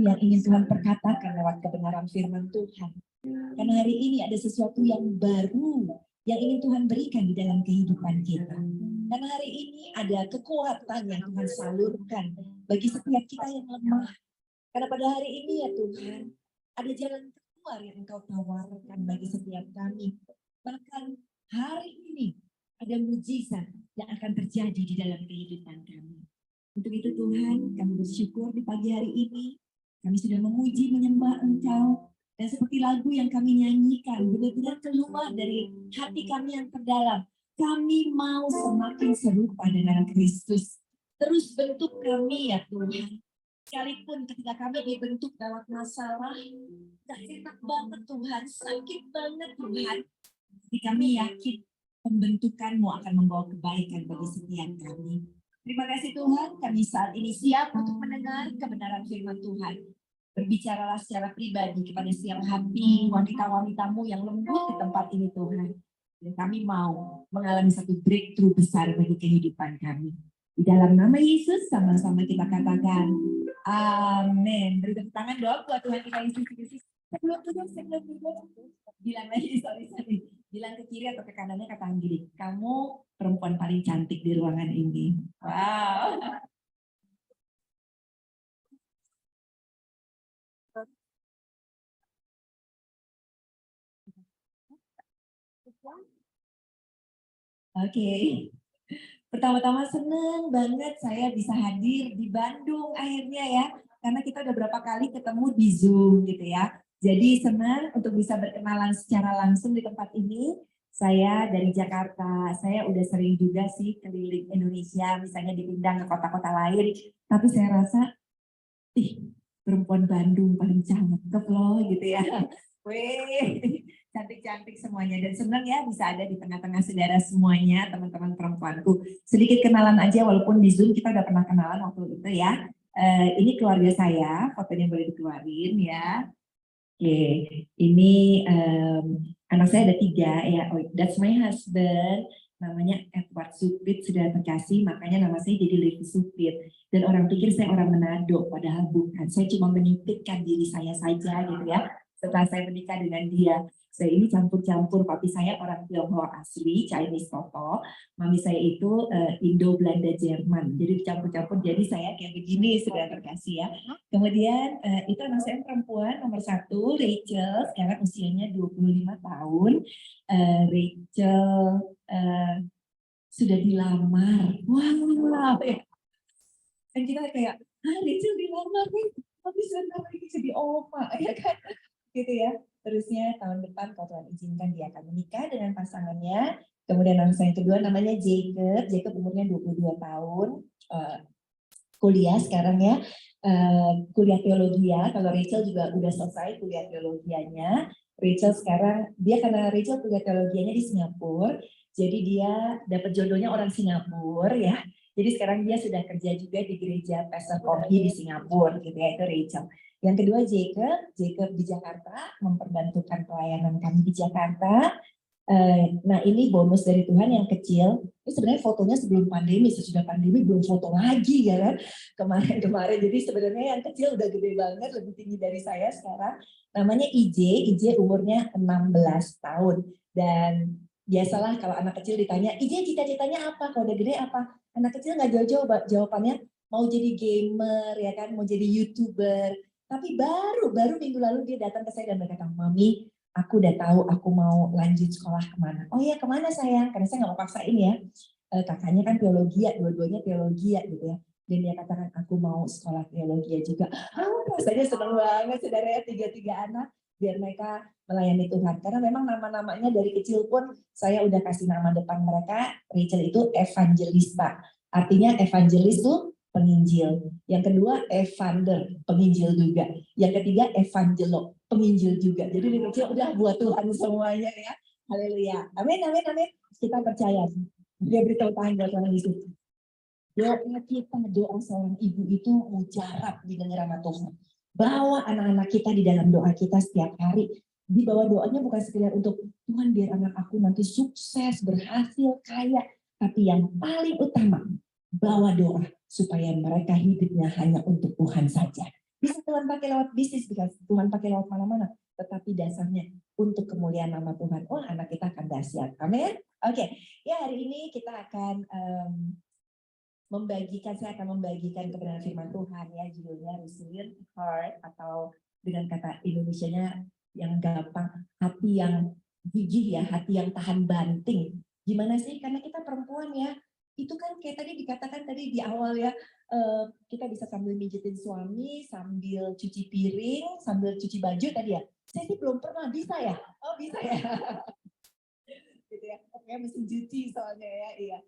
yang ingin Tuhan perkatakan lewat kebenaran firman Tuhan. Karena hari ini ada sesuatu yang baru yang ingin Tuhan berikan di dalam kehidupan kita. Karena hari ini ada kekuatan yang Tuhan salurkan bagi setiap kita yang lemah. Karena pada hari ini ya Tuhan, ada jalan keluar yang Engkau tawarkan bagi setiap kami. Bahkan hari ini ada mujizat yang akan terjadi di dalam kehidupan kami. Untuk itu Tuhan, kami bersyukur di pagi hari ini. Kami sudah memuji, menyembah Engkau. Dan seperti lagu yang kami nyanyikan, benar-benar keluar dari hati kami yang terdalam. Kami mau semakin serupa dengan Kristus. Terus bentuk kami ya Tuhan. Sekalipun ketika kami dibentuk lewat masalah, gak enak banget Tuhan, sakit banget Tuhan. Tapi kami yakin pembentukan-Mu akan membawa kebaikan bagi setiap kami. Terima kasih Tuhan, kami saat ini siap untuk mendengar kebenaran firman Tuhan. Berbicaralah secara pribadi kepada setiap hati wanita-wanita-Mu yang lembut di tempat ini Tuhan. Dan kami mau mengalami satu breakthrough besar bagi kehidupan kami. Di dalam nama Yesus sama-sama kita katakan, amin. Beri tepuk tangan doa buat Tuhan kita Yesus. Sebelum duduk. Bilang lagi, sorry. Bilang ke kiri atau ke kanannya, katakan gini, kamu perempuan paling cantik di ruangan ini. Wow. Oke. Pertama-tama seneng banget saya bisa hadir di Bandung akhirnya ya. Karena kita udah berapa kali ketemu di Zoom gitu ya. Jadi senang untuk bisa berkenalan secara langsung di tempat ini. Saya dari Jakarta, saya udah sering juga sih keliling Indonesia, misalnya diundang ke kota-kota lain. Tapi saya rasa, perempuan Bandung paling cakep loh gitu ya. Weh, cantik-cantik semuanya. Dan senang ya bisa ada di tengah-tengah saudara semuanya, teman-teman perempuanku. Sedikit kenalan aja, walaupun di Zoom kita udah pernah kenalan waktu itu ya. Ini keluarga saya, fotonya boleh dikeluarin ya. Oke, ini anak saya ada 3 ya. Oh, that's my husband. Namanya Edward Supit, sudah terkasih, makanya nama saya jadi Levi Supit. Dan orang pikir saya orang Manado, padahal bukan. Saya cuma menyempitkan diri saya saja gitu ya. Setelah saya menikah dengan dia, saya ini campur-campur. Papi saya orang Tionghoa asli, Chinese Toto. Mami saya itu Indo, Belanda, Jerman. Jadi campur-campur. Jadi saya kayak begini, sudah terkasih ya. Kemudian itu anak saya perempuan nomor 1, Rachel. Sekarang usianya 25 tahun. Rachel sudah dilamar. Wow, ya. Dan kita kayak, Rachel dilamar nih, tapi sebentar lagi jadi oma, ya kan? Gitu ya. Terusnya tahun depan kalau Tuhan izinkan dia akan menikah dengan pasangannya. Kemudian anak saya yang kedua namanya Jacob. Jacob umurnya 22 tahun. Kuliah sekarang ya. Kuliah teologi ya. Kalau Rachel juga udah selesai kuliah teologianya. Rachel sekarang, dia karena Rachel kuliah teologianya di Singapura. Jadi dia dapat jodohnya orang Singapura ya. Jadi sekarang dia sudah kerja juga di gereja Pastor Komhi di Singapura gitu ya, itu Rachel. Yang kedua Jacob di Jakarta, memperbantukan pelayanan kami di Jakarta. Nah ini bonus dari Tuhan yang kecil. Ini sebenarnya fotonya sebelum pandemi, sesudah pandemi belum foto lagi ya kan. Kemarin. Jadi sebenarnya yang kecil udah gede banget, lebih tinggi dari saya sekarang. Namanya IJ umurnya 16 tahun. Dan biasalah kalau anak kecil ditanya, IJ cita-citanya apa? Kalau udah gede apa? Anak kecil nggak jauh-jauh jawabannya mau jadi gamer ya kan, mau jadi YouTuber. Tapi baru minggu lalu dia datang ke saya dan berkata, Mami, aku udah tahu aku mau lanjut sekolah kemana. Oh iya, kemana sayang? Karena saya nggak mau paksain ya. Kakaknya kan teologi ya, dua-duanya teologi ya gitu ya. Dan dia katakan aku mau sekolah teologi juga. Rasanya senang banget saudara ya, 3 anak biar mereka melayani Tuhan. Karena memang nama-namanya dari kecil pun saya udah kasih nama depan mereka. Rachel itu evangelista. Artinya evangelis tuh penginjil. Yang kedua evander, penginjil juga. Yang ketiga evangelo, penginjil juga. Jadi di kecil udah buat Tuhan semuanya ya. Haleluya. Amin. Kita percaya. Dia beritahu Tuhan buat Tuhan Yesus. Doa kita, doa seorang ibu itu mujarab didengar sama Tuhan. Bawa anak-anak kita di dalam doa kita setiap hari. Di bawah doanya bukan sekedar untuk Tuhan biar anak aku nanti sukses, berhasil, kaya. Tapi yang paling utama, bawa doa supaya mereka hidupnya hanya untuk Tuhan saja. Bisa Tuhan pakai lewat bisnis, bisa Tuhan pakai lewat mana-mana. Tetapi dasarnya untuk kemuliaan nama Tuhan. Oh, anak kita akan dahsyat. Amin. Oke. Ya, hari ini kita akan saya akan membagikan kebenaran firman Tuhan ya, judulnya Resilient Heart, atau dengan kata Indonesianya yang gampang, hati yang gigih ya, hati yang tahan banting. Gimana sih? Karena kita perempuan ya, itu kan kayak tadi dikatakan tadi di awal ya, kita bisa sambil mijitin suami, sambil cuci piring, sambil cuci baju tadi ya. Saya sih belum pernah, bisa ya? Oh bisa ya? Gitu ya, oke mesin cuci soalnya ya, iya.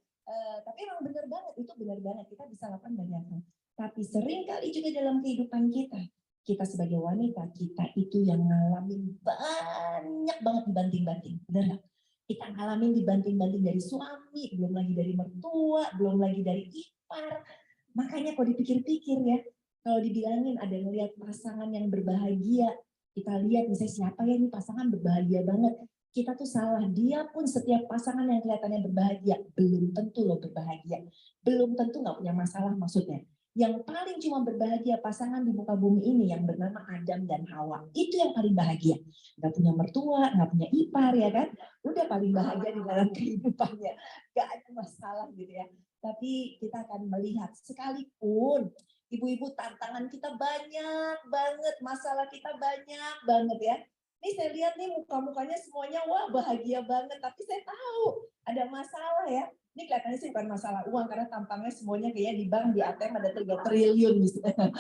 Tapi emang benar banget, itu benar banget, kita bisa lakukan banyak hal. Tapi sering kali juga dalam kehidupan kita sebagai wanita, kita itu yang ngalamin banyak banget dibanting-banting, benar nggak? Kita ngalamin dibanting-banting dari suami, belum lagi dari mertua, belum lagi dari ipar. Makanya kalau dipikir-pikir ya, kalau dibilangin ada ngelihat pasangan yang berbahagia, kita lihat misalnya siapa ya ini pasangan berbahagia banget. Kita tuh salah, dia pun setiap pasangan yang kelihatannya berbahagia, belum tentu loh berbahagia. Belum tentu nggak punya masalah maksudnya. Yang paling cuma berbahagia pasangan di muka bumi ini yang bernama Adam dan Hawa. Itu yang paling bahagia. Nggak punya mertua, nggak punya ipar ya kan. Udah paling bahagia di dalam kehidupannya. Nggak ada masalah gitu ya. Tapi kita akan melihat sekalipun ibu-ibu tantangan kita banyak banget, masalah kita banyak banget ya. Ini saya lihat nih muka-mukanya semuanya wah bahagia banget, tapi saya tahu ada masalah ya. Ini kelihatannya sih bukan masalah uang karena tampangnya semuanya kayak di bank di ATM ada 3 triliun misalnya.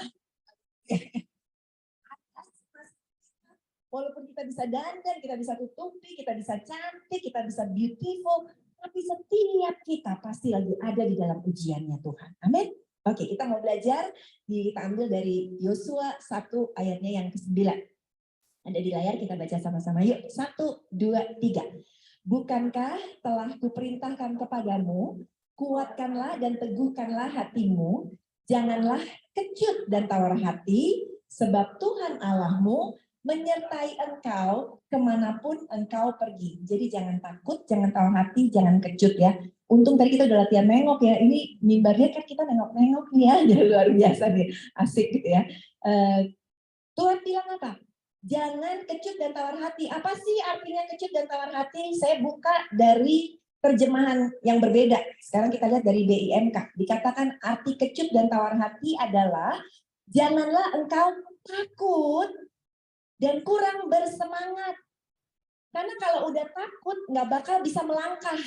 Walaupun kita bisa dandan, kita bisa tutupi, kita bisa cantik, kita bisa beautiful, tapi setiap kita pasti lagi ada di dalam ujiannya Tuhan. Amin. Oke, kita mau belajar, kita ambil dari Yosua 1 ayatnya yang ke-9. Ada di layar, kita baca sama-sama. Yuk, 1, 2, 3. Bukankah telah kuperintahkan kepadamu, kuatkanlah dan teguhkanlah hatimu, janganlah kecut dan tawar hati, sebab Tuhan Allahmu menyertai engkau kemanapun engkau pergi. Jadi jangan takut, jangan tawar hati, jangan kecut ya. Untung tadi kita udah latihan nengok ya, ini mimbarnya kan kita nengok-nengok nih ya, jadi luar biasa nih, asik gitu ya. Tuhan bilang apa? Jangan kecut dan tawar hati. Apa sih artinya kecut dan tawar hati? Saya buka dari terjemahan yang berbeda. Sekarang kita lihat dari BIMK. Dikatakan arti kecut dan tawar hati adalah janganlah engkau takut dan kurang bersemangat. Karena kalau udah takut nggak bakal bisa melangkah.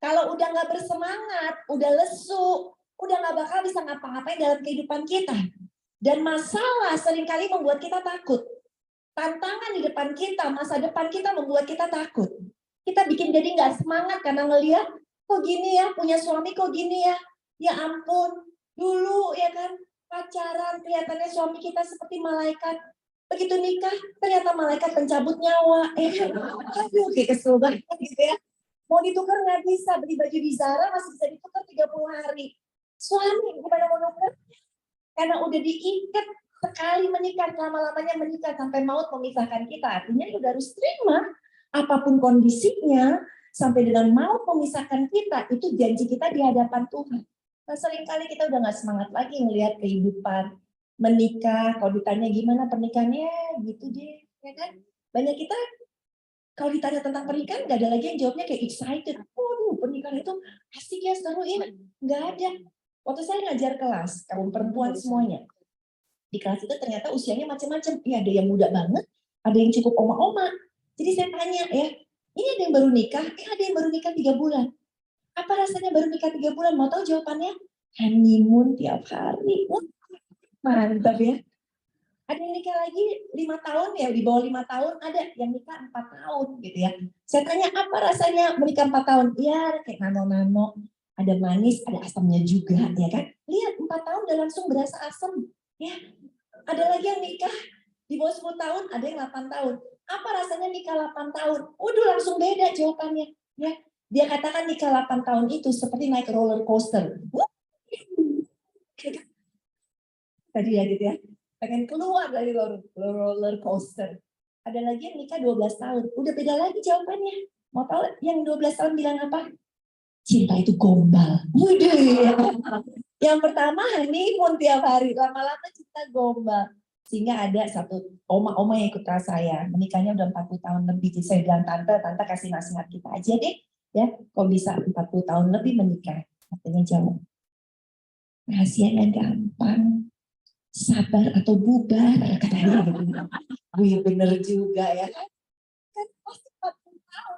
Kalau udah nggak bersemangat, udah lesu, udah nggak bakal bisa ngapa-ngapain dalam kehidupan kita. Dan masalah seringkali membuat kita takut. Tantangan di depan kita, masa depan kita membuat kita takut. Kita bikin jadi nggak semangat karena ngelihat, kok gini ya, punya suami kok gini ya. Ya ampun, dulu ya kan, pacaran kelihatannya suami kita seperti malaikat. Begitu nikah, ternyata malaikat pencabut nyawa. Aduh, kayak kesel banget gitu ya. Mau ditukar nggak bisa, beli baju di Zara masih bisa ditukar 30 hari. Suami, gimana mau nuker? Karena udah diikat sekali menikah, lama-lamanya menikah sampai maut memisahkan kita. Artinya udah harus terima apapun kondisinya sampai dengan maut memisahkan kita, itu janji kita di hadapan Tuhan. Nah, seringkali kita udah nggak semangat lagi melihat kehidupan menikah. Kalau ditanya gimana pernikahannya, gitu deh, ya kan? Banyak kita kalau ditanya tentang pernikahan nggak ada lagi yang jawabnya kayak excited. Waduh, pernikahan itu asik ya, seru ini. Nggak ada. Waktu saya ngajar kelas kaum perempuan semuanya. Di kelas itu ternyata usianya macam-macam. Ya, ada yang muda banget, ada yang cukup oma-oma. Jadi saya tanya ya, ini ada yang baru nikah, ada yang baru nikah 3 bulan. Apa rasanya baru nikah 3 bulan? Mau tahu jawabannya? Honeymoon tiap hari. Mantap ya. Ada yang nikah lagi 5 tahun ya, di bawah 5 tahun, ada yang nikah 4 tahun gitu ya. Saya tanya apa rasanya menikah 4 tahun? Ya kayak nano-nano, ada manis, ada asamnya juga ya kan. Lihat 4 tahun udah langsung berasa asam ya. Ada lagi yang nikah di bawah 10 tahun, ada yang 8 tahun. Apa rasanya nikah 8 tahun? Udah langsung beda jawabannya. Ya, dia katakan nikah 8 tahun itu seperti naik roller coaster. Tadi ya gitu ya. Pengen keluar dari roller coaster. Ada lagi yang nikah 12 tahun. Udah beda lagi jawabannya. Mau tahu yang 12 tahun bilang apa? Cinta itu gombal. Waduh. Yang pertama honeymoon tiap hari, lama-lama kita gombal. Sehingga ada satu oma-oma yang ikut kelas saya, menikahnya udah 40 tahun lebih. Jadi saya bilang, tante kasih nasihat kita aja deh. Ya, kok bisa 40 tahun lebih menikah? Katanya jawab, rahasianya gampang, sabar atau bubar, katanya gitu. Wih, bener juga ya. Kan pasti 40 tahun.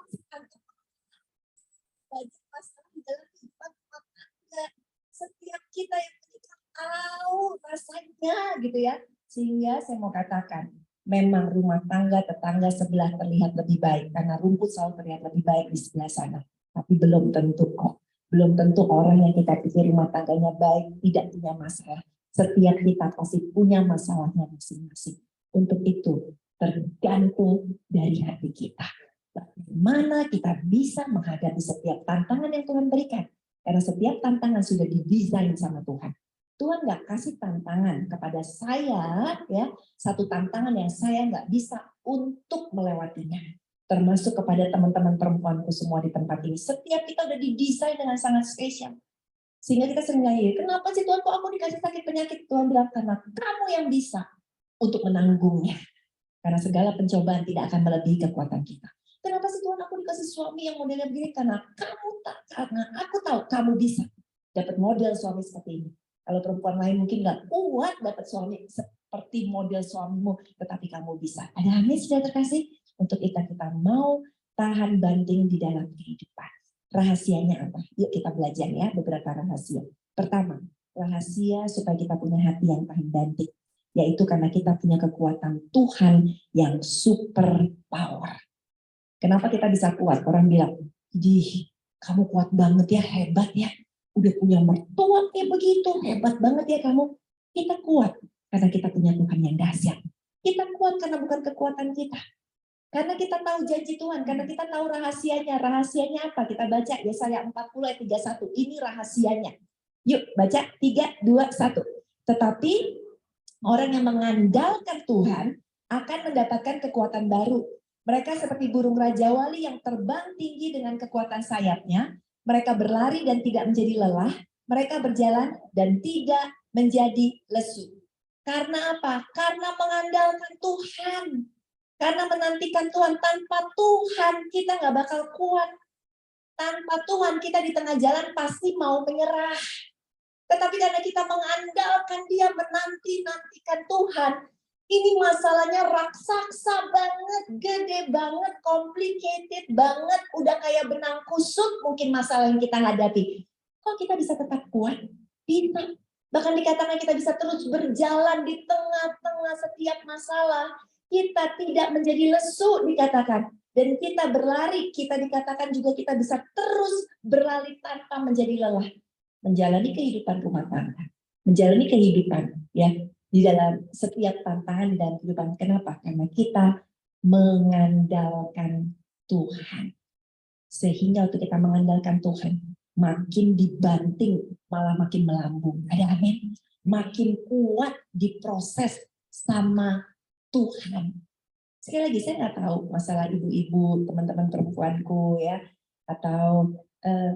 Banyak masalah di dalam kehidupan rumah tangga. Setiap kita yang menikah tahu rasanya gitu ya. Sehingga saya mau katakan, memang rumah tangga tetangga sebelah terlihat lebih baik karena rumput selalu terlihat lebih baik di sebelah sana. Tapi belum tentu kok. Belum tentu orang yang kita pikir rumah tangganya baik tidak punya masalah. Setiap kita pasti punya masalahnya masing-masing. Untuk itu tergantung dari hati kita. Bagaimana kita bisa menghadapi setiap tantangan yang Tuhan berikan. Karena setiap tantangan sudah didesain sama Tuhan. Tuhan nggak kasih tantangan kepada saya, ya satu tantangan yang saya nggak bisa untuk melewatinya. Termasuk kepada teman-teman perempuanku semua di tempat ini. Setiap kita udah didesain dengan sangat spesial. Sehingga kita sering nanya, kenapa sih Tuhan kok aku dikasih sakit penyakit? Tuhan bilang, karena kamu yang bisa untuk menanggungnya. Karena segala pencobaan tidak akan melebihi kekuatan kita. Kenapa sih Tuhan aku dikasih suami yang modelnya begini? Karena aku tahu kamu bisa dapat model suami seperti ini. Kalau perempuan lain mungkin nggak kuat dapat suami seperti model suamimu, tetapi kamu bisa. Ada amin sudah terkasih? Untuk kita mau tahan banting di dalam kehidupan. Rahasianya apa? Yuk kita belajar ya beberapa rahasia. Pertama, rahasia supaya kita punya hati yang tahan banting. Yaitu karena kita punya kekuatan Tuhan yang super power. Kenapa kita bisa kuat? Orang bilang, kamu kuat banget ya, hebat ya. Udah punya mertua kayak begitu, hebat banget ya kamu. Kita kuat karena kita punya Tuhan yang dahsyat. Kita kuat karena bukan kekuatan kita. Karena kita tahu janji Tuhan, karena kita tahu rahasianya. Rahasianya apa? Kita baca Yesaya 40 ayat 31. Ini rahasianya. Yuk baca 3, 2, 1. Tetapi orang yang mengandalkan Tuhan akan mendapatkan kekuatan baru. Mereka seperti burung Raja Wali yang terbang tinggi dengan kekuatan sayapnya. Mereka berlari dan tidak menjadi lelah. Mereka berjalan dan tidak menjadi lesu. Karena apa? Karena mengandalkan Tuhan. Karena menantikan Tuhan. Tanpa Tuhan kita nggak bakal kuat. Tanpa Tuhan kita di tengah jalan pasti mau menyerah. Tetapi karena kita mengandalkan Dia, menantikan Tuhan, ini masalahnya raksasa banget, gede banget, complicated banget, udah kayak benang kusut mungkin masalah yang kita hadapi. Kok kita bisa tetap kuat? Bisa. Bahkan dikatakan kita bisa terus berjalan di tengah-tengah setiap masalah. Kita tidak menjadi lesu dikatakan. Dan kita berlari, kita dikatakan juga kita bisa terus berlari tanpa menjadi lelah. Menjalani kehidupan rumah tangga, menjalani kehidupan ya di dalam setiap tantangan di dalam kehidupan. Kenapa? Karena kita mengandalkan Tuhan. Sehingga waktu kita mengandalkan Tuhan, makin dibanting malah makin melambung. Ada amin? Makin kuat diproses sama Tuhan. Sekali lagi saya nggak tahu masalah ibu-ibu, teman-teman perempuanku ya, atau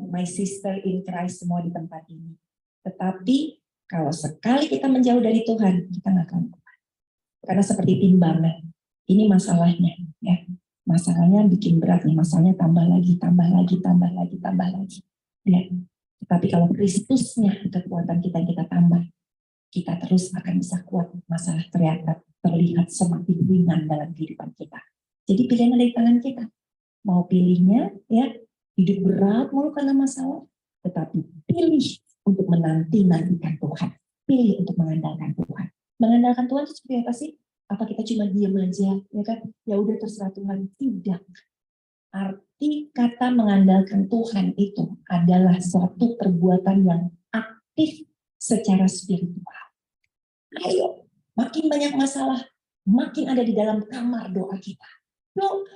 my sister in Christ semua di tempat ini. Tetapi kalau sekali kita menjauh dari Tuhan, kita nggak akan kuat. Karena seperti timbangan, ini masalahnya, ya. Masalahnya bikin berat nih, masalahnya tambah lagi, tambah lagi, tambah lagi, tambah lagi. Ya. Tetapi kalau Kristusnya kekuatan kita tambah, kita terus akan bisa kuat. Masalah terlihat semakin ringan dalam kehidupan kita. Jadi pilihan ada di tangan kita. Mau pilihnya, ya. Hidup berat mulu karena masalah, tetapi pilih untuk menantikan Tuhan. Pilih untuk mengandalkan Tuhan. Mengandalkan Tuhan itu seperti apa sih? Apa kita cuma diam aja, ya kan? Ya udah terserah Tuhan. Tidak. Arti kata mengandalkan Tuhan itu adalah suatu perbuatan yang aktif secara spiritual. Ayo, makin banyak masalah, makin ada di dalam kamar doa kita. Doa.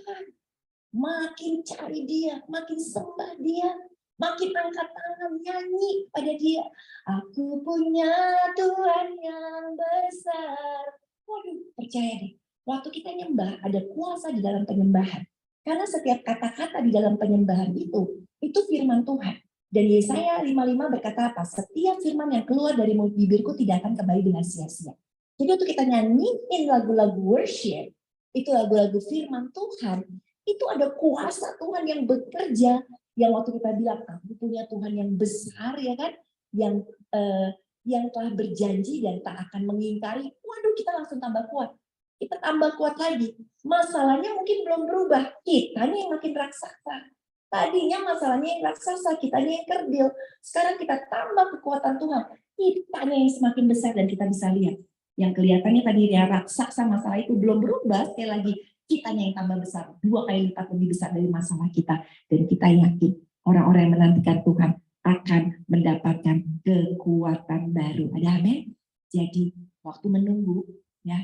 Makin cari Dia, makin sembah Dia, makin angkat tangan nyanyi pada Dia. Aku punya Tuhan yang besar. Waduh, percaya deh. Waktu kita nyembah, ada kuasa di dalam penyembahan. Karena setiap kata-kata di dalam penyembahan itu firman Tuhan. Dan Yesaya 55 berkata apa? Setiap firman yang keluar dari mulut bibirku tidak akan kembali dengan sia-sia. Jadi untuk kita nyanyiin lagu-lagu worship, itu lagu-lagu firman Tuhan, itu ada kuasa Tuhan yang bekerja. Yang waktu kita bilang, kamu punya Tuhan yang besar, ya kan? Yang telah berjanji dan tak akan mengingkari. Waduh, kita langsung tambah kuat. Kita tambah kuat lagi. Masalahnya mungkin belum berubah. Kitanya yang makin raksasa. Tadinya masalahnya yang raksasa, kitanya yang kerdil. Sekarang kita tambah kekuatan Tuhan. Kitanya yang semakin besar dan kita bisa lihat. Yang kelihatannya tadi ya raksasa masalah itu belum berubah. Sekali lagi, kitanya yang tambah besar. 2 kali lipat lebih besar dari masalah kita. Dan kita yakin orang-orang yang menantikan Tuhan akan mendapatkan kekuatan baru. Ada amin? Jadi waktu menunggu, ya,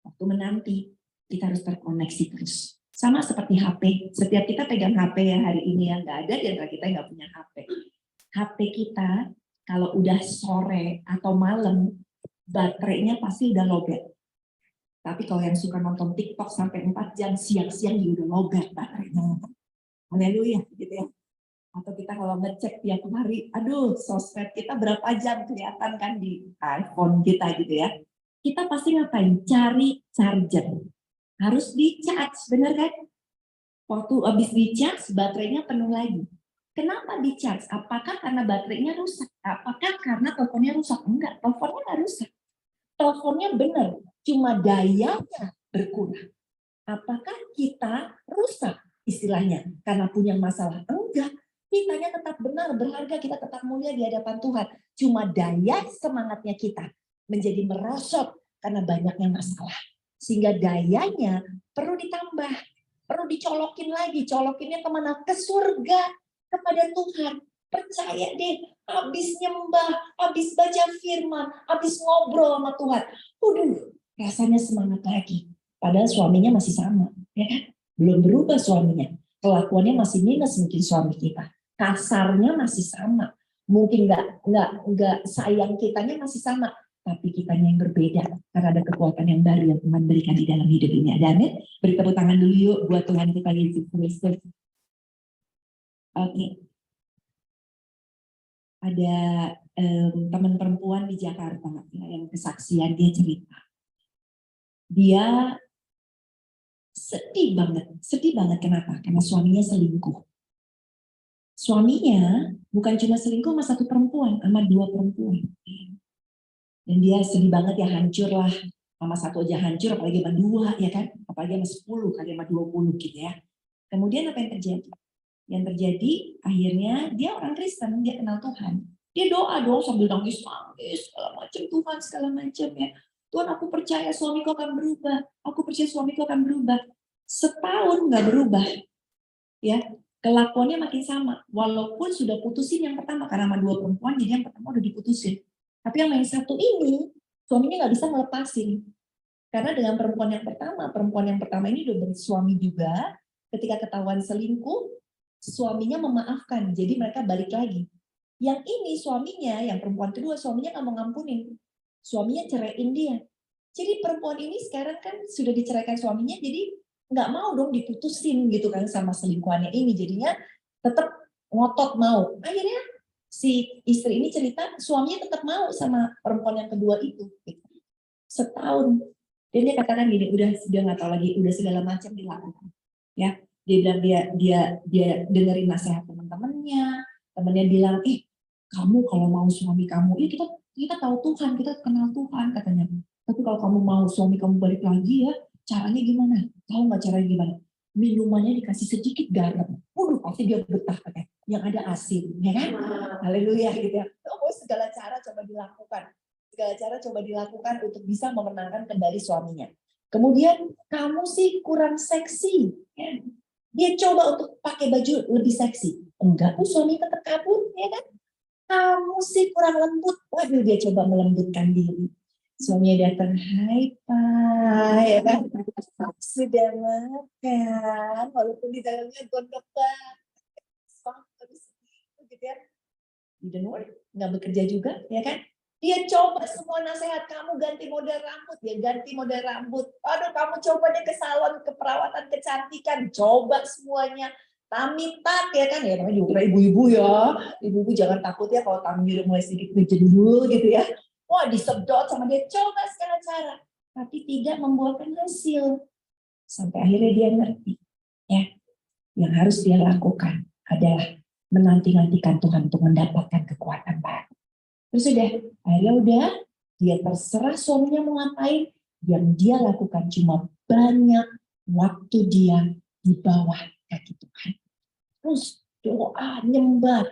waktu menanti, kita harus terkoneksi terus. Sama seperti HP, setiap kita pegang HP yang hari ini yang nggak ada, di antara kita yang nggak punya HP. HP kita kalau udah sore atau malam, baterainya pasti udah lowbat. Tapi kalau yang suka nonton TikTok sampai 4 jam, siang-siang juga udah lowbat baterainya. Haleluya, gitu ya. Atau kita kalau ngecek tiap hari, aduh sosmed kita berapa jam kelihatan kan di iPhone kita gitu ya. Kita pasti ngapain? Cari charger. Harus di-charge, benar kan? Waktu habis di-charge, baterainya penuh lagi. Kenapa di-charge? Apakah karena baterainya rusak? Apakah karena teleponnya rusak? Enggak, teleponnya nggak rusak. Teleponnya benar, cuma dayanya berkurang. Apakah kita rusak istilahnya karena punya masalah? Enggak. Kitanya tetap benar, berharga, kita tetap mulia di hadapan Tuhan. Cuma daya semangatnya kita menjadi merosot karena banyaknya masalah. Sehingga dayanya perlu ditambah, perlu dicolokin lagi. Colokinnya kemana? Ke surga, kepada Tuhan. Percaya deh, habis nyembah, habis baca firman, habis ngobrol sama Tuhan. Rasanya semangat lagi. Padahal suaminya masih sama, ya kan? Belum berubah suaminya. Kelakuannya masih minus mungkin suami kita. Kasarnya masih sama. Mungkin nggak sayang kitanya masih sama. Tapi kitanya yang berbeda. Karena ada kekuatan yang baru yang Tuhan berikan di dalam hidup ini. Ada amin? Beri tepuk tangan dulu yuk buat Tuhan kita Yesus Kristus. Oke. Ada teman perempuan di Jakarta yang kesaksian, dia cerita. Dia sedih banget. Kenapa? Karena suaminya selingkuh. Suaminya bukan cuma selingkuh sama 1 perempuan, sama 2 perempuan. Dan dia sedih banget ya, hancur lah. Sama 1 aja hancur, apalagi sama 2, ya kan? Apalagi sama 10, kali sama 20 gitu ya. Kemudian apa yang terjadi? Yang terjadi akhirnya dia orang Kristen, dia kenal Tuhan. Dia doa dong sambil nangis, Tuhan segala macam ya. Tuhan, aku percaya suamiku akan berubah. Aku percaya suamiku akan berubah. Setahun nggak berubah, ya kelakuannya makin sama. Walaupun sudah putusin yang pertama karena sama 2 perempuan, jadi yang pertama udah diputusin. Tapi yang satu ini suaminya nggak bisa ngelepasin. Karena dengan perempuan yang pertama ini udah bersuami juga. Ketika ketahuan selingkuh, suaminya memaafkan. Jadi mereka balik lagi. Yang ini suaminya, yang perempuan kedua, suaminya nggak mau ngampunin. Suaminya ceraiin dia. Jadi perempuan ini sekarang kan sudah diceraikan suaminya, jadi nggak mau dong diputusin gitu kan sama selingkuhannya ini. Jadinya tetap ngotot mau. Akhirnya si istri ini cerita suaminya tetap mau sama perempuan yang kedua itu. Setahun. Dan dia katakan gini, udah nggak tahu lagi, udah segala macam dilakukan. Ya, dia bilang dia dengerin nasihat teman-temannya. Temannya bilang, kamu kalau mau suami kamu, kita tahu Tuhan, kita kenal Tuhan katanya. Tapi kalau kamu mau suami kamu balik lagi ya, caranya gimana? Tahu nggak caranya gimana? Minumannya dikasih sedikit garam. Pasti dia betah katanya. Yang ada asin, ya kan? Haleluya gitu ya. Segala cara coba dilakukan. Segala cara coba dilakukan untuk bisa memenangkan kembali suaminya. Kemudian kamu sih kurang seksi. Ya. Dia coba untuk pakai baju lebih seksi. Enggak, suami tetap kabur, ya kan? Kamu sih kurang lembut. Waduh, dia coba melembutkan diri. Suaminya datang, hai Pak, ya kan? Sudah makan, walaupun di dalamnya gondok banget. Gitu ya. Didn't work, nggak bekerja juga, ya kan? Dia coba semua nasihat, kamu ganti model rambut, dia ganti model rambut. Aduh, kamu coba deh ke salon, ke perawatan kecantikan, coba semuanya. tak ya kan, ya namanya juga ibu-ibu ya. Ibu-ibu jangan takut ya kalau tummy udah mulai sedikit ngejendul gitu ya. Wah, disedot sama dia, coba segala cara. Tapi tidak membuahkan hasil. Sampai akhirnya dia ngerti. Ya, yang harus dia lakukan adalah menanti-nantikan Tuhan untuk mendapatkan kekuatan baru. Terus akhirnya dia terserah suaminya mau ngapain. Yang dia lakukan cuma banyak waktu dia di bawah kaki Tuhan. Terus doa, nyembah.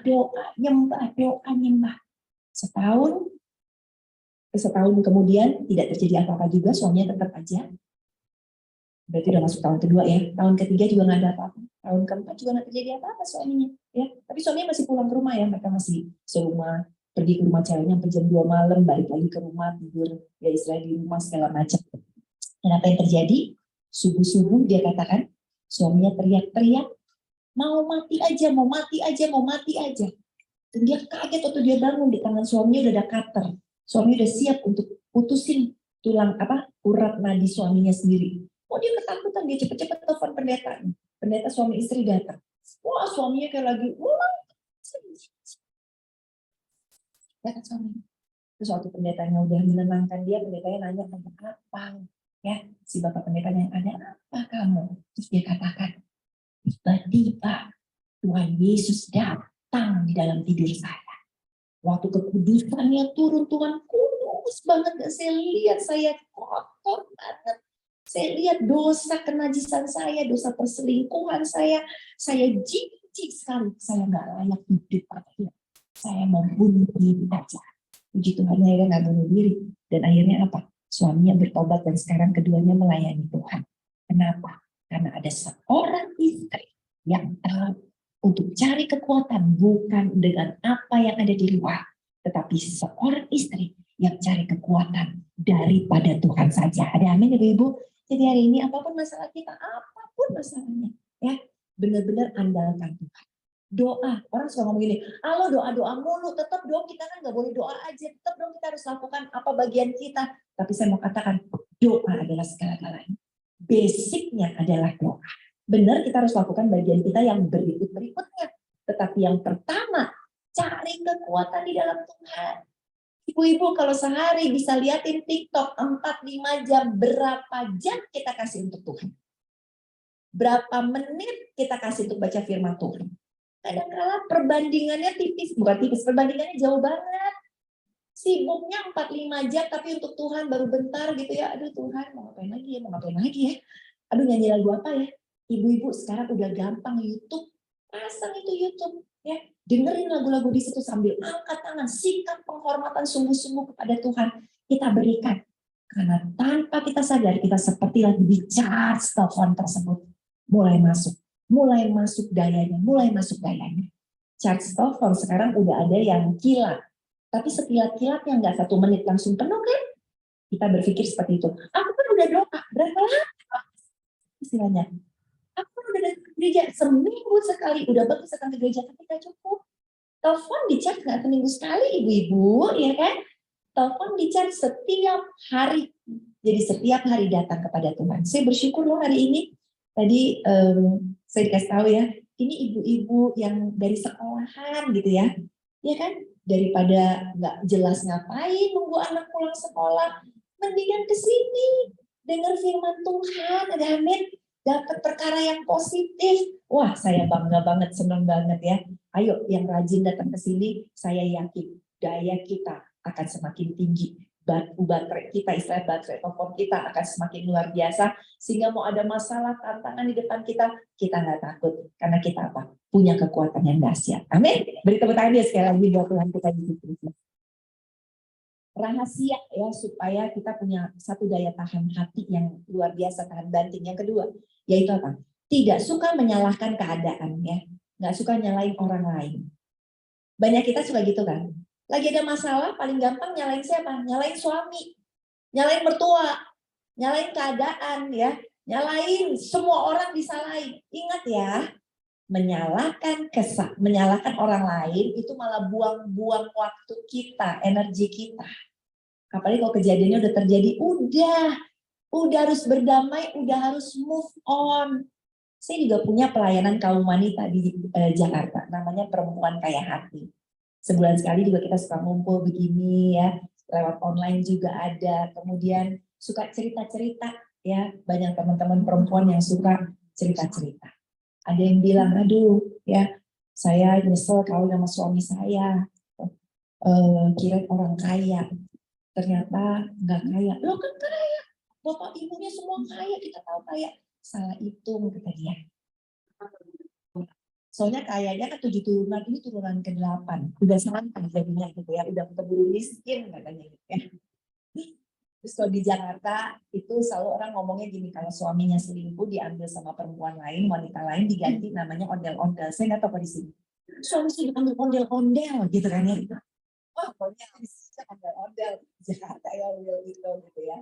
Setahun kemudian tidak terjadi apa-apa juga, suaminya tetap aja. Berarti udah masuk tahun kedua ya. Tahun ketiga juga nggak ada apa-apa. Tahun keempat juga nggak terjadi apa-apa suaminya. Ya, tapi suaminya masih pulang ke rumah ya. Mereka masih serumah, pergi ke rumah ceweknya sampai jam 2 malam, balik lagi ke rumah, tidur ya istilah di rumah segala macam. Dan apa yang terjadi? Subuh-subuh dia katakan, suaminya teriak-teriak, mau mati aja. Dan dia kaget waktu dia bangun, di tangan suaminya udah ada cutter. Suaminya udah siap untuk putusin urat nadi suaminya sendiri. Oh, dia ketakutan, dia cepet-cepet telepon pendeta. Pendeta suami istri datang. Wah, suaminya kayak lagi, ya kan suaminya. Terus waktu pendetanya udah menenangkan dia, pendetanya nanya, ada apa? Ya, si bapak pendetanya, ada apa kamu? Terus dia katakan, tiba-tiba Tuhan Yesus datang di dalam tidur saya. Waktu kekudusannya turun, Tuhan kudus banget. Dan saya lihat saya kotor banget. Saya lihat dosa kenajisan saya, dosa perselingkuhan saya jijik sekali. Saya nggak layak hidup. Saya mau bunuh diri aja. Puji Tuhan, akhirnya nggak bunuh diri. Dan akhirnya apa? Suaminya bertobat dan sekarang keduanya melayani Tuhan. Kenapa? Karena ada seorang istri yang tahu untuk cari kekuatan bukan dengan apa yang ada di luar, tetapi seorang istri yang cari kekuatan daripada Tuhan saja. Ada amin ibu-ibu? Jadi hari ini apapun masalah kita, apapun masalahnya, ya benar-benar andalkan Tuhan. Doa, orang suka ngomong gini, halo doa mulu, tetap dong kita kan nggak boleh doa aja, tetap dong kita harus lakukan apa bagian kita. Tapi saya mau katakan, doa adalah segala-galanya. Basicnya adalah doa. Benar kita harus lakukan bagian kita yang berikutnya. Tetapi yang pertama, cari kekuatan di dalam Tuhan. Ibu-ibu kalau sehari bisa liatin TikTok 4-5 jam, berapa jam kita kasih untuk Tuhan? Berapa menit kita kasih untuk baca firman Tuhan? Kadang-kadang perbandingannya perbandingannya jauh banget. Sibuknya 4-5 jam, tapi untuk Tuhan baru bentar gitu ya. Aduh Tuhan, mau ngapain lagi ya? Aduh nyanyi lagu apa ya? Ibu-ibu sekarang udah gampang YouTube, pasang itu YouTube ya, dengerin lagu-lagu di situ sambil angkat tangan, sikap penghormatan sungguh-sungguh kepada Tuhan kita berikan. Karena tanpa kita sadar kita seperti lagi di charge telepon tersebut, mulai masuk dayanya. Charge telepon sekarang udah ada yang kilat, tapi sekilat-kilat yang nggak 1 menit langsung penuh kan? Kita berpikir seperti itu. Aku kan udah doa, berapa lama? Istilahnya. Aku udah datang ke gereja seminggu sekali, udah bagus datang ke gereja, tapi gak cukup. Telepon di-charge nggak seminggu sekali, ibu-ibu, ya kan? Telepon di-charge setiap hari. Jadi setiap hari datang kepada Tuhan. Saya bersyukur loh hari ini. Tadi saya dikasih tahu ya, ini ibu-ibu yang dari sekolahan gitu ya. Ya kan? Daripada nggak jelas ngapain nunggu anak pulang sekolah, mendingan kesini dengar firman Tuhan, ada amin. Dapat perkara yang positif. Wah, saya bangga banget, senang banget ya. Ayo yang rajin datang ke sini, saya yakin daya kita akan semakin tinggi. Baterai kita, istilah baterai telepon kita akan semakin luar biasa. Sehingga mau ada masalah, tantangan di depan kita nggak takut. Karena kita apa? Punya kekuatan yang dahsyat. Amin. Beri tepuk tangan dia sekali lagi buat Tuhan kita di sini. Rahasia ya supaya kita punya satu daya tahan hati yang luar biasa, tahan banting. Yang kedua, yaitu apa? Tidak suka menyalahkan keadaan ya, nggak suka nyalain orang lain. Banyak kita suka gitu kan? Lagi ada masalah, paling gampang nyalain siapa? Nyalain suami, nyalain mertua, nyalain keadaan ya, nyalain semua orang disalahin. Ingat ya, menyalahkan orang lain itu malah buang-buang waktu kita, energi kita. Apalagi kalau kejadiannya udah terjadi, udah harus berdamai, udah harus move on. Saya juga punya pelayanan kaum wanita di Jakarta, namanya Perempuan Kaya Hati. Sebulan sekali juga kita suka ngumpul begini ya, lewat online juga ada. Kemudian suka cerita-cerita ya, banyak teman-teman perempuan yang suka cerita-cerita. Ada yang bilang, aduh ya, saya nyesel kawin sama suami saya, kira orang kaya, ternyata nggak kaya. Lo kan kaya, bapak ibunya semua kaya, kita tahu kaya. Salah hitung, kata dia. Soalnya kayaknya kan 7 turunan, ini turunan ke-8. Udah santai jadinya gitu ya, udah keburu miskin katanya gitu ya. Terus kalau di Jakarta itu selalu orang ngomongnya gini, kalau suaminya selingkuh diambil sama perempuan lain, wanita lain diganti namanya ondel-ondel. Saya nggak tahu apa di sini. Suami sih diambil ondel-ondel gitu kan ya. Wah, pokoknya bisa ondel-ondel Jakarta ya gitu ya.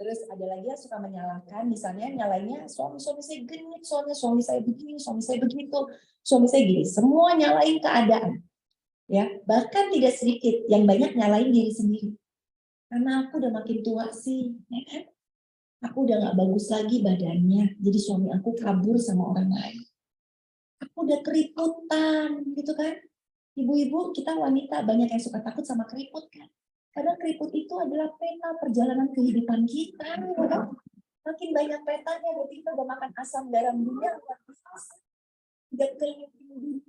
Terus ada lagi yang suka menyalahkan, misalnya nyalainnya suami saya genit, soalnya suami saya begini, suami saya begitu, suami saya gini. Semua nyalain keadaan. Ya, bahkan tidak sedikit yang banyak nyalain diri sendiri. Karena aku udah makin tua sih, ya kan? Aku udah nggak bagus lagi badannya, jadi suami aku kabur sama orang lain. Aku udah keriputan, gitu kan? Ibu-ibu, kita wanita banyak yang suka takut sama keriput kan? Karena keriput itu adalah peta perjalanan kehidupan kita. Ya. Makin banyak petanya, berarti kita udah makan asam garam dunia, udah keliling dunia.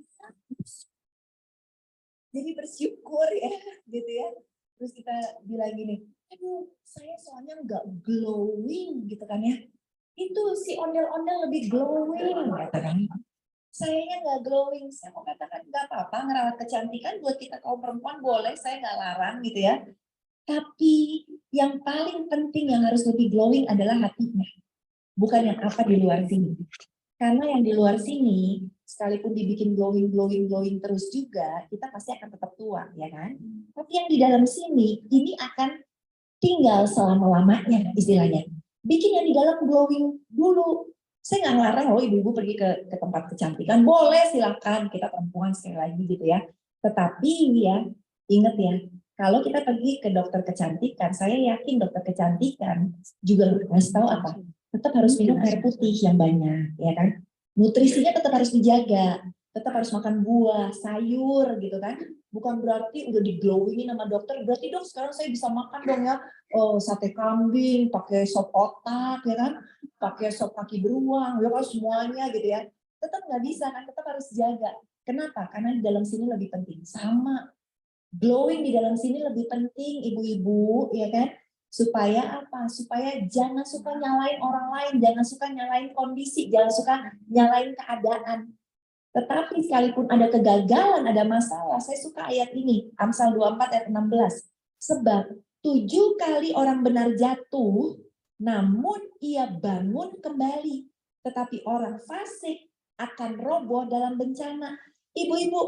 Jadi bersyukur ya, gitu ya. Terus kita bilang gini, aduh saya soalnya nggak glowing gitu kan ya. Itu si ondel-ondel lebih glowing, katakan. Sayanya nggak glowing, saya mau katakan nggak apa-apa ngerawat kecantikan buat kita kaum perempuan boleh, saya nggak larang gitu ya. Tapi yang paling penting yang harus lebih glowing adalah hatinya, bukan yang apa di luar sini. Karena yang di luar sini, sekalipun dibikin glowing terus juga, kita pasti akan tetap tua, ya kan? Tapi yang di dalam sini, ini akan tinggal selama-lamanya istilahnya. Bikin yang di dalam glowing dulu. Saya nggak ngelarang loh ibu-ibu pergi ke tempat kecantikan, boleh silakan, kita perempuan sekali lagi gitu ya. Tetapi ya, ingat ya, kalau kita pergi ke dokter kecantikan, saya yakin dokter kecantikan juga harus tahu apa, tetap harus minum air putih yang banyak, ya kan? Nutrisinya tetap harus dijaga, tetap harus makan buah, sayur gitu kan. Bukan berarti udah di-glowingin sama dokter, berarti dok sekarang saya bisa makan dong ya, sate kambing, pakai sop otak ya kan, pakai sop kaki beruang, ya kan semuanya gitu ya. Tetap nggak bisa kan, tetap harus jaga. Kenapa? Karena di dalam sini lebih penting. Sama, glowing di dalam sini lebih penting ibu-ibu, ya kan? Supaya apa? Supaya jangan suka nyalain orang lain, jangan suka nyalain kondisi, jangan suka nyalain keadaan. Tetapi sekalipun ada kegagalan, ada masalah, saya suka ayat ini, Amsal 24 ayat 16. Sebab 7 kali orang benar jatuh, namun ia bangun kembali. Tetapi orang fasik akan roboh dalam bencana. Ibu-ibu,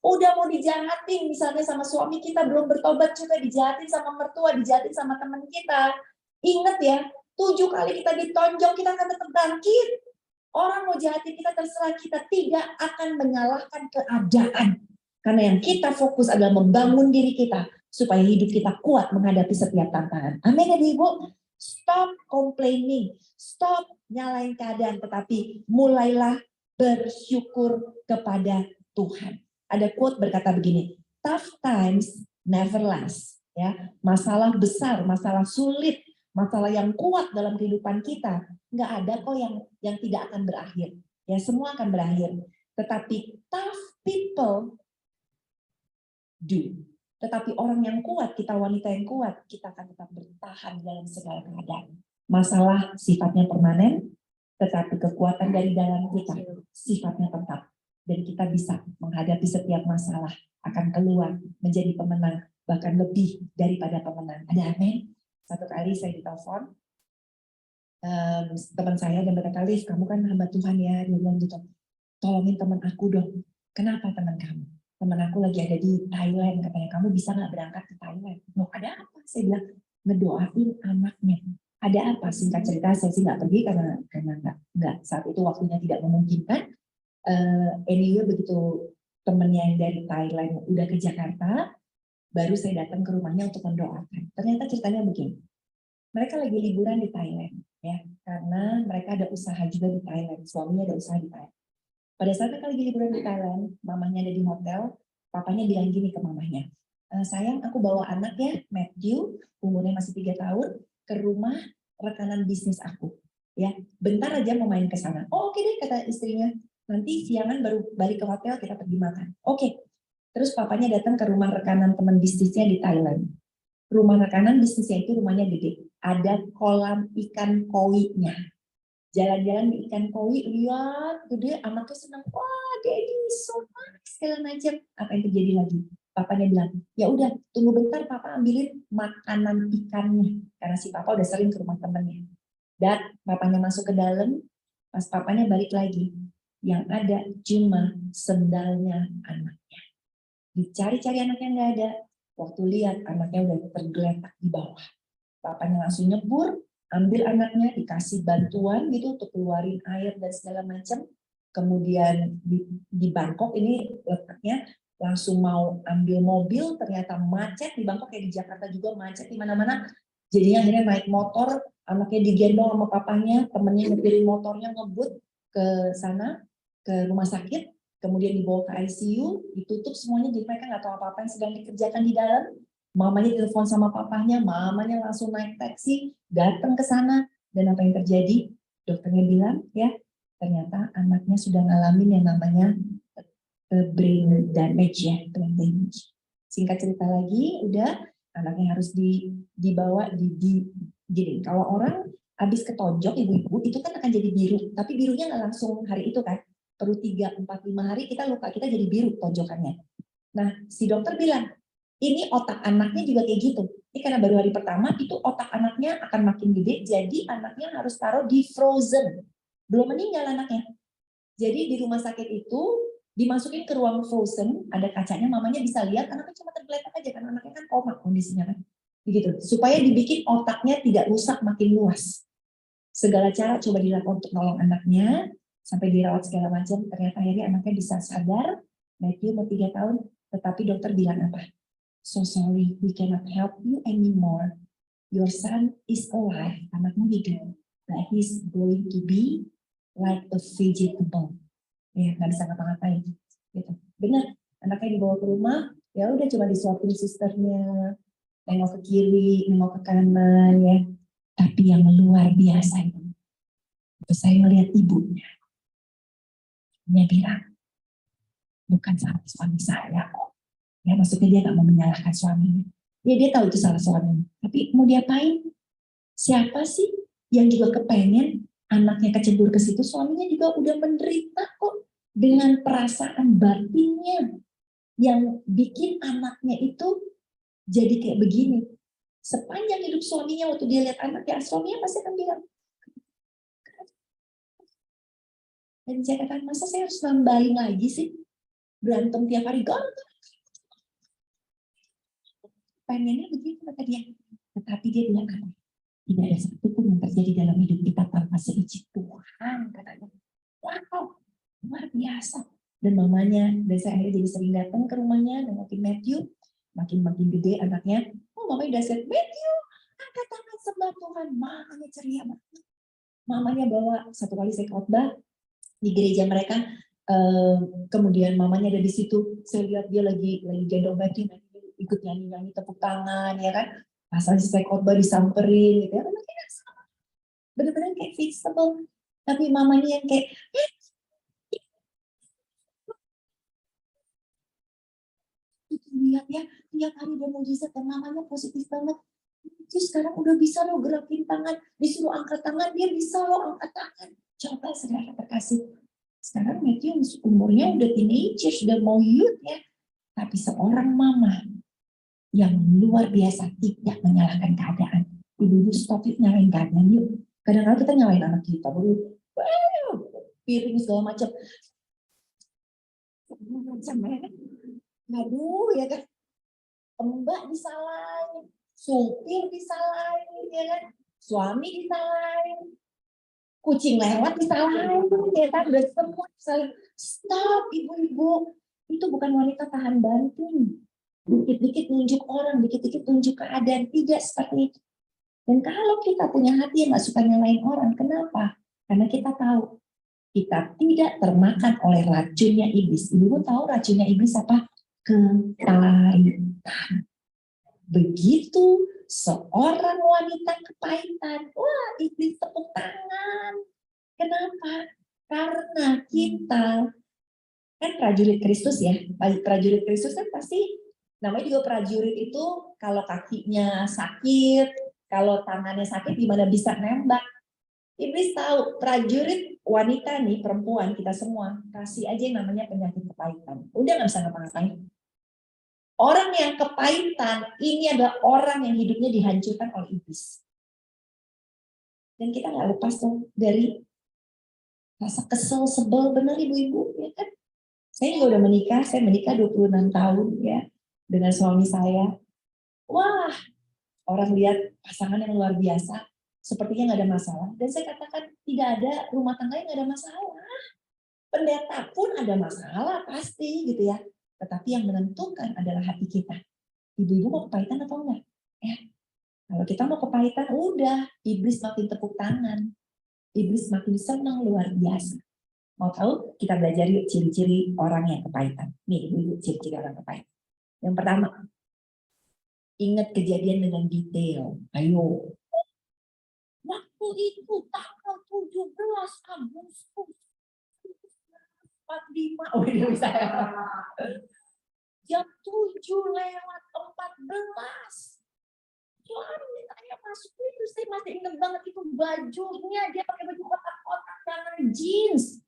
udah mau dijahatin misalnya sama suami kita, belum bertobat juga dijahatin sama mertua, dijahatin sama teman kita. Ingat ya, 7 kali kita ditonjok, kita akan tetap bangkit. Orang mau jahatin kita terserah, kita tidak akan menyalahkan keadaan. Karena yang kita fokus adalah membangun diri kita supaya hidup kita kuat menghadapi setiap tantangan. Amin ya Ibu. Stop complaining, stop nyalain keadaan, tetapi mulailah bersyukur kepada Tuhan. Ada quote berkata begini, tough times never last. Ya, masalah besar, masalah sulit, masalah yang kuat dalam kehidupan kita nggak ada kok yang tidak akan berakhir. Ya, semua akan berakhir. Tetapi tough people do. Tetapi orang yang kuat, kita wanita yang kuat, kita akan tetap bertahan dalam segala keadaan. Masalah sifatnya permanen, tetapi kekuatan dari dalam kita sifatnya tetap. Dan kita bisa menghadapi setiap masalah, akan keluar menjadi pemenang, bahkan lebih daripada pemenang. Ada amin? Satu kali saya ditelepon, teman saya dan berkata, Liv, kamu kan hamba Tuhan ya, dia bilang gitu, tolongin teman aku dong. Kenapa teman kamu? Teman aku lagi ada di Thailand, katanya kamu bisa nggak berangkat ke Thailand? Loh, ada apa? Saya bilang ngedoain anaknya. Ada apa? Singkat cerita saya sih nggak pergi karena nggak saat itu waktunya tidak memungkinkan. Anyway begitu temennya yang dari Thailand udah ke Jakarta, baru saya datang ke rumahnya untuk mendoakan. Ternyata ceritanya begini. Mereka lagi liburan di Thailand, ya, karena mereka ada usaha juga di Thailand, suaminya ada usaha di Thailand. Pada saat mereka lagi liburan di Thailand, mamanya ada di hotel, papanya bilang gini ke mamanya, sayang aku bawa anak ya, Matthew, umurnya masih 3 tahun, ke rumah rekanan bisnis aku. Ya, bentar aja mau main ke sana. Oh, oke deh, kata istrinya. Nanti siangan baru balik ke hotel, kita pergi makan. Oke. Terus papanya datang ke rumah rekanan teman bisnisnya di Thailand. Rumah rekanan bisnisnya itu rumahnya gede. Ada kolam ikan koi-nya. Jalan-jalan di ikan koi, lihat gede, anaknya senang. Wah, Daddy, so nice, segala macam. Apa yang terjadi lagi? Papanya bilang, ya udah, tunggu bentar, papa ambilin makanan ikannya. Karena si papa udah sering ke rumah temennya. Dan papanya masuk ke dalam, pas papanya balik lagi, yang ada cuma sendalnya anaknya. Dicari-cari anaknya nggak ada. Waktu lihat anaknya udah tergeletak di bawah. Papanya langsung nyebur, ambil anaknya, dikasih bantuan gitu untuk keluarin air dan segala macam. Kemudian di Bangkok ini letaknya langsung mau ambil mobil, ternyata macet di Bangkok kayak di Jakarta juga macet di mana-mana. Jadinya akhirnya naik motor, anaknya digendong sama papanya, temennya nyetirin motornya ngebut ke sana, ke rumah sakit, kemudian dibawa ke ICU, ditutup semuanya, jadi mereka nggak tahu apa-apa yang sedang dikerjakan di dalam. Mamanya telepon sama papanya, mamanya langsung naik taksi, datang ke sana, dan apa yang terjadi? Dokternya bilang, ya ternyata anaknya sudah ngalamin yang namanya brain damage ya, brain damage. Singkat cerita lagi, udah anaknya harus dibawa gini. Kalau orang habis ketonjok ibu-ibu itu kan akan jadi biru, tapi birunya nggak langsung hari itu kan, perlu 3, 4, 5 hari kita luka, kita jadi biru tonjokannya. Nah, si dokter bilang, ini otak anaknya juga kayak gitu. Ini karena baru hari pertama, itu otak anaknya akan makin gede, jadi anaknya harus taruh di frozen. Belum meninggal anaknya. Jadi di rumah sakit itu, dimasukin ke ruang frozen, ada kacanya, mamanya bisa lihat, anaknya cuma tergeletak aja, karena anaknya kan koma kondisinya kan. Begitu, supaya dibikin otaknya tidak rusak makin luas. Segala cara coba dilakukan untuk nolong anaknya, sampai dirawat segala macam, ternyata akhirnya anaknya bisa sadar, Matthew mau 3 tahun, tetapi dokter bilang apa? So sorry, we cannot help you anymore. Your son is alive, anakmu hidup, but he's going to be like a vegetable. Ya, nggak bisa ngapa-ngapain. Gitu. Benar, anaknya dibawa ke rumah, ya udah cuma disuapin susternya, nengok ke kiri, nengok ke kanan, ya. Tapi yang luar biasa itu saya melihat ibunya. Dia bilang, bukan salah suami saya kok. Ya, maksudnya dia nggak mau menyalahkan suaminya. Ya, dia tahu itu salah suaminya. Tapi mau diapain? Siapa sih yang juga kepengen anaknya kecebur ke situ? Suaminya juga udah menderita kok dengan perasaan batinnya yang bikin anaknya itu jadi kayak begini. Sepanjang hidup suaminya waktu dia lihat anaknya, suaminya pasti akan bilang, dan saya katakan, masa saya harus nambahin lagi sih? Berantem tiap hari, ganteng. Pengennya begitu kata dia. Tetapi dia bilang apa? Tidak ada satu pun yang terjadi dalam hidup kita tanpa seizin Tuhan, katanya. Wow, luar biasa. Dan mamanya, dan saya akhirnya jadi sering datang ke rumahnya, dan makin Matthew, makin gede anaknya, oh mamanya udah set, Matthew, angkat tangan sembah Tuhan. Mamanya ceria banget. Mamanya bawa, satu kali saya khotbah di gereja mereka, kemudian mamanya ada di situ, saya lihat dia lagi gendong Matthew, ikut nyanyi tepuk tangan, ya kan? Asal selesai khotbah disamperin, gitu ya. Benar-benar kayak fixable. Tapi mamanya yang kayak, lihat ya, tiap hari dia mujizat dan mamanya positif banget. Terus sekarang udah bisa loh gerakin tangan, disuruh angkat tangan, dia bisa loh angkat tangan. Coba saudara terkasih. Sekarang Matthew umurnya udah teenager, sudah mau youth ya. Tapi seorang mama yang luar biasa tidak menyalahkan keadaan. Ibu-ibu stop it nyalain keadaan yuk. Kadang-kadang kita nyalain anak kita, baru piring segala macam. Aduh ya kan. Mbak disalahin, supir disalahin, ya kan? Suami disalahin, kucing lewat disalahin, ya kan? Udah semua disalahin. Stop ibu-ibu, itu bukan wanita tahan banting. Dikit-dikit nunjuk orang, dikit-dikit nunjuk keadaan, tidak seperti itu. Dan kalau kita punya hati yang gak suka nyalain orang, kenapa? Karena kita tahu kita tidak termakan oleh racunnya iblis. Ibu tahu racunnya iblis apa? Kepahitan. Begitu seorang wanita kepahitan, wah iblis tepuk tangan. Kenapa? Karena kita kan prajurit Kristus ya. Prajurit Kristus kan pasti namanya juga prajurit itu kalau kakinya sakit, kalau tangannya sakit gimana bisa nembak. Iblis tahu prajurit wanita nih, perempuan kita semua, kasih aja yang namanya penyakit kepahitan. Udah nggak bisa ngapa-ngapain. Orang yang kepahitan, ini adalah orang yang hidupnya dihancurkan oleh iblis. Dan kita nggak lepas tuh dari rasa kesel, sebel, benar ibu-ibu, ya kan? Saya juga udah menikah, saya menikah 26 tahun ya, dengan suami saya. Wah, orang lihat pasangan yang luar biasa, sepertinya nggak ada masalah. Dan saya katakan, tidak ada rumah tangga yang nggak ada masalah. Pendeta pun ada masalah, pasti gitu ya. Tetapi yang menentukan adalah hati kita. Ibu-ibu mau kepahitan atau enggak? Ya. Kalau kita mau kepahitan, udah. Iblis makin tepuk tangan. Iblis makin senang luar biasa. Mau tahu? Kita belajar yuk ciri-ciri orang yang kepahitan. Nih, ibu-ibu, ciri-ciri orang kepahitan. Yang pertama, ingat kejadian dengan detail. Ayo. Waktu itu tanggal 17 Agustus 45. Oh, ini bisa ya. Jam 7:14. Suami saya masuk itu, saya masih ingat banget itu bajunya, dia pakai baju kotak-kotak dengan jeans.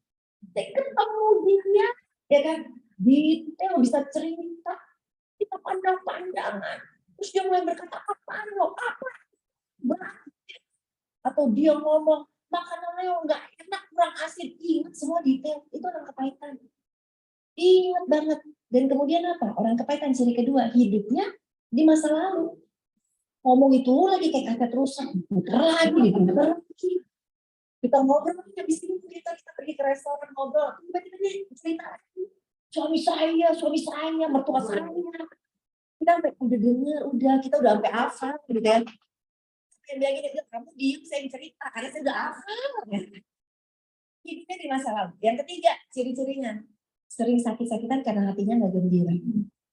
Saya ketemu dia, ya kan, detail bisa cerita, kita pandang-pandangan. Terus dia mulai berkata, apa lo, apa? Atau dia ngomong, makanannya nggak enak, kurang asin. Ingat semua detail, itu orang kepahitan. Ingat banget. Dan kemudian apa? Orang kepahitan ciri kedua, hidupnya di masa lalu. Ngomong itu lagi kayak kaset rusak, putar lagi. Kita ngobrol, habis ini kita pergi ke restoran ngobrol, tiba-tiba dia cerita suami saya, mertua saya. Kita sampai udah denger, kita udah sampai hafal gitu kan. Yang bilang gini, kamu diem, saya cerita, karena saya udah hafal. Hidupnya di masa lalu. Yang ketiga, ciri-cirinya sering sakit-sakitan karena hatinya nggak gembira.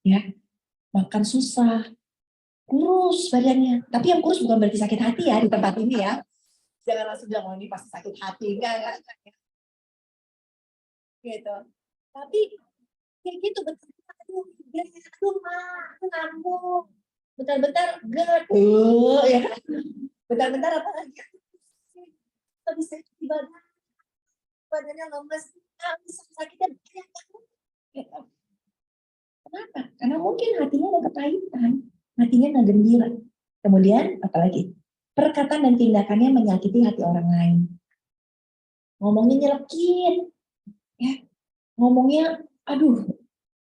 Ya, makan susah, kurus badannya. Tapi yang kurus bukan berarti sakit hati ya di tempat ini ya. Jangan langsung bilang, oh ini pasti sakit hati. Enggak. Gitu. Tapi kayak gitu, bentar-bentar, aduh, aku ngambung. Bentar-bentar, GERD. Ya. Bentar-bentar apa lagi? Kita bisa di badannya lemes. Sakitnya banyak banget. Gitu. Kenapa? Karena mungkin hatinya ada kepahitan. Hatinya nggak gembira. Kemudian, apalagi? Perkataan dan tindakannya menyakiti hati orang lain. Ngomongnya nyelekit. Ya. Ngomongnya, aduh.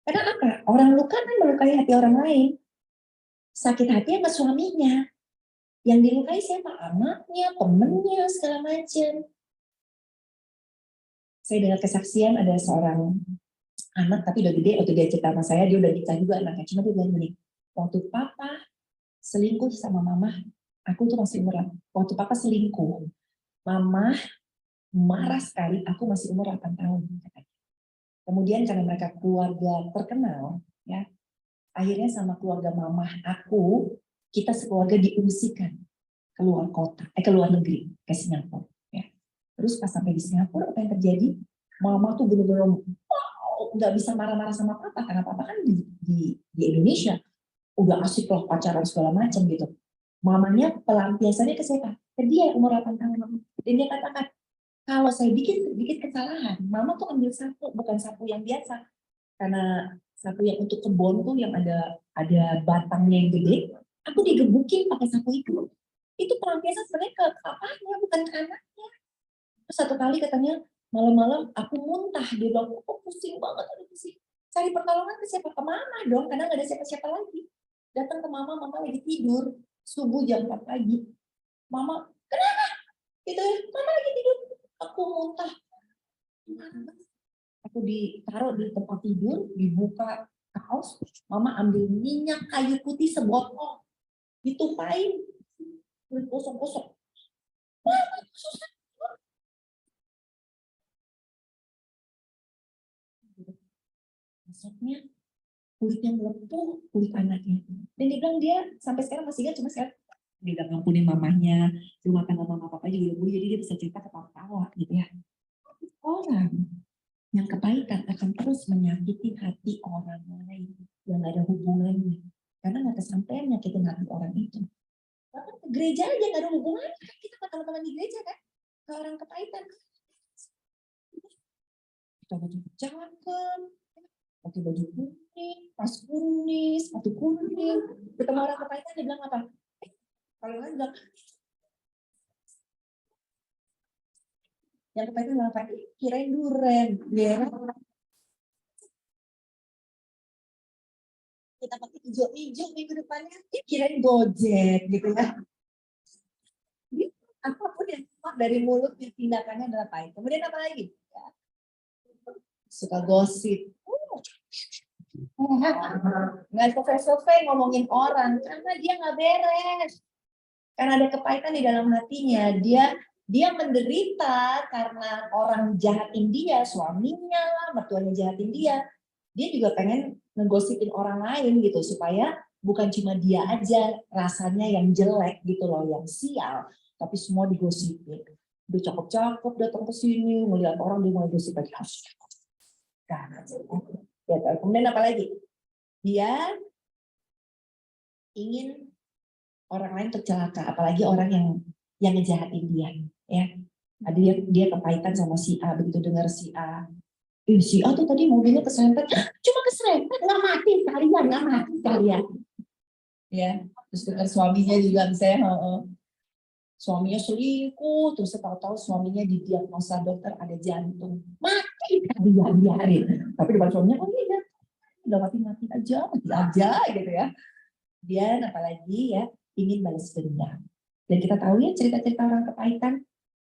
Karena apa? Orang luka kan melukai hati orang lain. Sakit hati sama suaminya. Yang dilukai siapa? Anaknya, temennya, segala macam. Saya dengar kesaksian ada seorang anak, tapi udah gede, waktu dia cerita sama saya, dia udah nikah juga anaknya. Cuma dia bilang gini, waktu papa selingkuh sama mama, aku tuh masih umur. Waktu papa selingkuh, mama marah sekali, aku masih umur 8 tahun. Kemudian karena mereka keluarga terkenal, ya, akhirnya sama keluarga mama aku, kita sekeluarga diungsikan ke luar kota, ke luar negeri, ke Singapura. Ya. Terus pas sampai di Singapura, apa yang terjadi? Mama tuh bener-bener nggak bisa marah-marah sama papa, karena papa kan di Indonesia udah asik loh pacaran segala macam gitu. Mamanya pelampiasannya ke siapa? Ke dia umur 8 tahun. Dan dia katakan, kalau saya bikin kesalahan, mama tuh ambil sapu, bukan sapu yang biasa. Karena sapu yang untuk kebun tuh yang ada batangnya yang gede, aku digebukin pakai sapu itu. Itu pelampiasan sebenarnya ke papanya, bukan ke anaknya. Terus satu kali katanya, malam-malam aku muntah, dia bilang, kok pusing banget, ada pusing. Cari pertolongan ke siapa? Ke mama dong, karena nggak ada siapa-siapa lagi. Datang ke mama lagi tidur, subuh jam 4 pagi. Mama, kenapa? Gitu ya, mama lagi tidur. Aku muntah. Aku ditaruh di tempat tidur, dibuka kaos, mama ambil minyak kayu putih sebotol, ditumpahin, kosong-kosong. Mama, susah. besoknya kulitnya melepuh, kulit anaknya. Dan dia bilang dia sampai sekarang masih ingat, cuma sekarang dia udah ngampunin mamahnya, rumah tangga mama papa juga udah pulih, jadi dia bisa cerita ketawa-tawa gitu ya. Orang yang kepahitan akan terus menyakiti hati orang lain yang gak ada hubungannya. Karena gak kesampaian nyakitin hati orang itu. Bahkan ke gereja aja gak ada hubungannya. Kita kan teman-teman di gereja kan, ke orang kepahitan. Kita baju cakep, pakai baju kuning, tas kuning, sepatu kuning. Ketemu orang kepahitan dia bilang apa? Kalau orang bilang, yang kepahitan bilang apa? Kirain duren, merah. Kita pakai hijau-hijau minggu depannya, kirain Gojek gitu ya. Jadi, apapun yang keluar dari mulutnya, tindakannya adalah pahit. Kemudian apa lagi? Ya. Suka gosip. Nggak selesai ngomongin orang karena dia nggak beres. Karena ada kepahitan di dalam hatinya. Dia menderita karena orang jahatin dia, suaminya lah, mertuanya jahatin dia. Dia juga pengen ngegosipin orang lain gitu supaya bukan cuma dia aja rasanya yang jelek gitu loh, yang sial, tapi semua digosipin. Udah cakep-cakep datang ke sini, melihat orang dia mau gosip lagi. Ya, kemudian apa lagi? Dia ingin orang lain tercelaka, apalagi orang yang ngejahatin dia, ya. Dia kepahitan sama si A, begitu dengar si A tuh tadi mobilnya keserempet, cuma keserempet, nggak mati kalian, ya. Terus dengar suaminya juga misalnya, suaminya selingkuh, terus tahu-tahu suaminya didiagnosa dokter ada jantung, mati kalian biarin. Tapi depan suaminya, oh iya, udah mati aja gitu ya. Dia apalagi ya ingin balas dendam. Dan kita tahu ya cerita-cerita orang kepahitan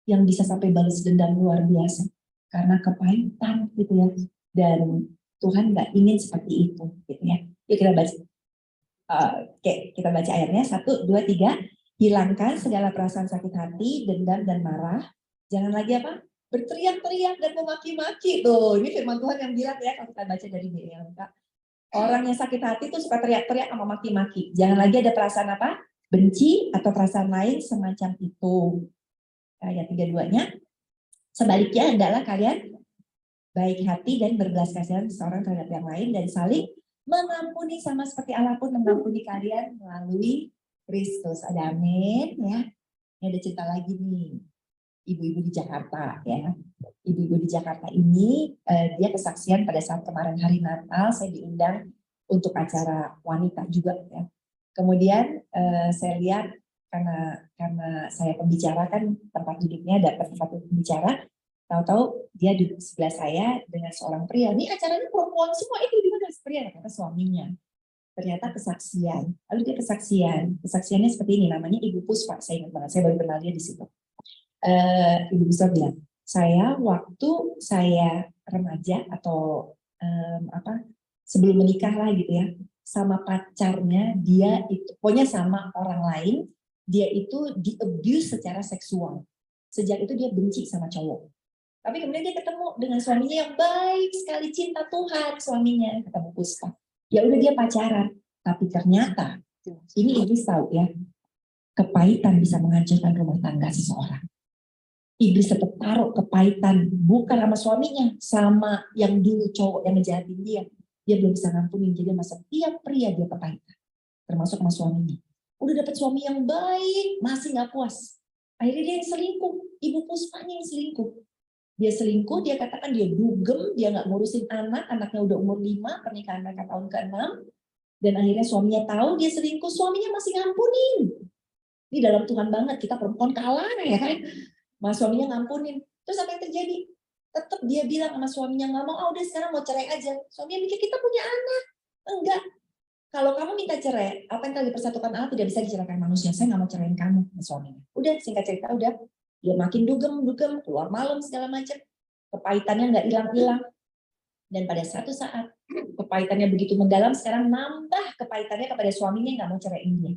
yang bisa sampai balas dendam luar biasa karena kepahitan gitu ya. Dan Tuhan nggak ingin seperti itu gitu ya. Yuk kita baca. Kita baca ayatnya 1, 2, 3. Hilangkan segala perasaan sakit hati, dendam dan marah. Jangan lagi apa? Berteriak-teriak dan memaki-maki. Tuh, ini firman Tuhan yang bilang ya kalau kita baca dari BLK. Orang yang sakit hati tuh suka teriak-teriak sama maki-maki. Jangan lagi ada perasaan apa? Benci atau perasaan lain semacam itu. Ayat 32-nya. Sebaliknya adalah kalian baik hati dan berbelas kasihan seorang terhadap yang lain dan saling mengampuni sama seperti Allah pun mengampuni kalian melalui Kristus. Ada amin ya. Ini ada cerita lagi nih. Ibu-ibu di Jakarta ya. Ibu-ibu di Jakarta ini dia kesaksian pada saat kemarin hari Natal saya diundang untuk acara wanita juga ya. Kemudian saya lihat karena saya pembicara kan tempat duduknya dapat tempat pembicara, tahu-tahu dia duduk sebelah saya dengan seorang pria. Ini acaranya perempuan semua, itu di mana pria? Ternyata suaminya. Ternyata kesaksian. Lalu dia kesaksiannya seperti ini, namanya Ibu Puspa. Saya ingat banget, saya baru kenal dia di situ. Ibu Puspa bilang, saya waktu saya remaja atau sebelum menikah lah gitu ya, sama pacarnya dia itu, pokoknya sama orang lain, dia itu di-abuse secara seksual. Sejak itu dia benci sama cowok. Tapi kemudian dia ketemu dengan suaminya yang baik sekali, cinta Tuhan suaminya, kata Bu Puspa. Ya udah dia pacaran, tapi ternyata ini iblis tahu ya, kepahitan bisa menghancurkan rumah tangga seseorang. Iblis tetap taruh kepahitan bukan sama suaminya, sama yang dulu cowok yang ngejahatin dia. Dia belum bisa ngampunin, jadi sama setiap pria dia kepahitan, termasuk sama suaminya. Udah dapat suami yang baik, masih nggak puas. Akhirnya dia yang selingkuh, Ibu Puspanya yang selingkuh. Dia selingkuh, dia katakan dia dugem, dia nggak ngurusin anak, anaknya udah umur 5, pernikahan mereka tahun ke-6. Dan akhirnya suaminya tahu dia selingkuh, suaminya masih ngampunin. Ini dalam Tuhan banget, kita perempuan kalah ya kan. Mas suaminya ngampunin. Terus apa yang terjadi? Tetap dia bilang sama suaminya, nggak mau, udah sekarang mau cerai aja. Suaminya mikir kita punya anak. Enggak. Kalau kamu minta cerai, apa yang telah dipersatukan Allah tidak bisa diceraikan manusia. Saya nggak mau ceraiin kamu, suaminya. Udah, singkat cerita, udah. Dia makin dugem, keluar malam segala macam. Kepahitannya nggak hilang-hilang. Dan pada satu saat, kepahitannya begitu mendalam, sekarang nambah kepahitannya kepada suaminya nggak mau ceraiin dia.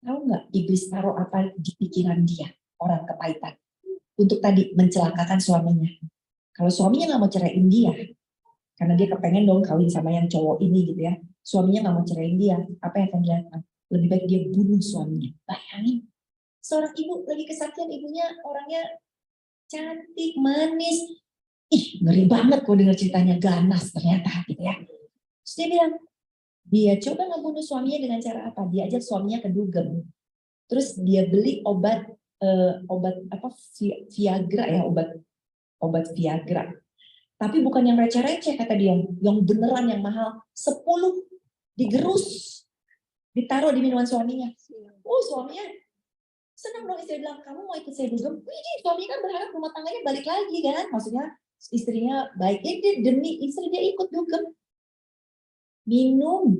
Tahu nggak, iblis taruh apa di pikiran dia, orang kepahitan, untuk tadi mencelakakan suaminya. Kalau suaminya nggak mau ceraiin dia, Karena dia kepengen dong kawin sama yang cowok ini gitu ya. Suaminya nggak mau ceraiin dia. Apa yang akan dilakukan? Lebih baik dia bunuh suaminya. Bayangin. Seorang ibu lagi kesakian, ibunya orangnya cantik, manis. Ih, ngeri banget kok dengar ceritanya, ganas ternyata gitu ya. Terus dia bilang, dia coba ngebunuh suaminya dengan cara apa? Dia ajak suaminya ke dugem. Terus dia beli obat apa Viagra ya, obat Viagra. Tapi bukan yang receh-receh kata dia, yang beneran yang mahal. 10 digerus, ditaruh di minuman suaminya. Oh, suaminya senang dong, istri bilang, kamu mau ikut saya dugem? Wih, suami kan berharap rumah tangganya balik lagi kan. Maksudnya istrinya baik, dia demi istri dia ikut dugem. Minum.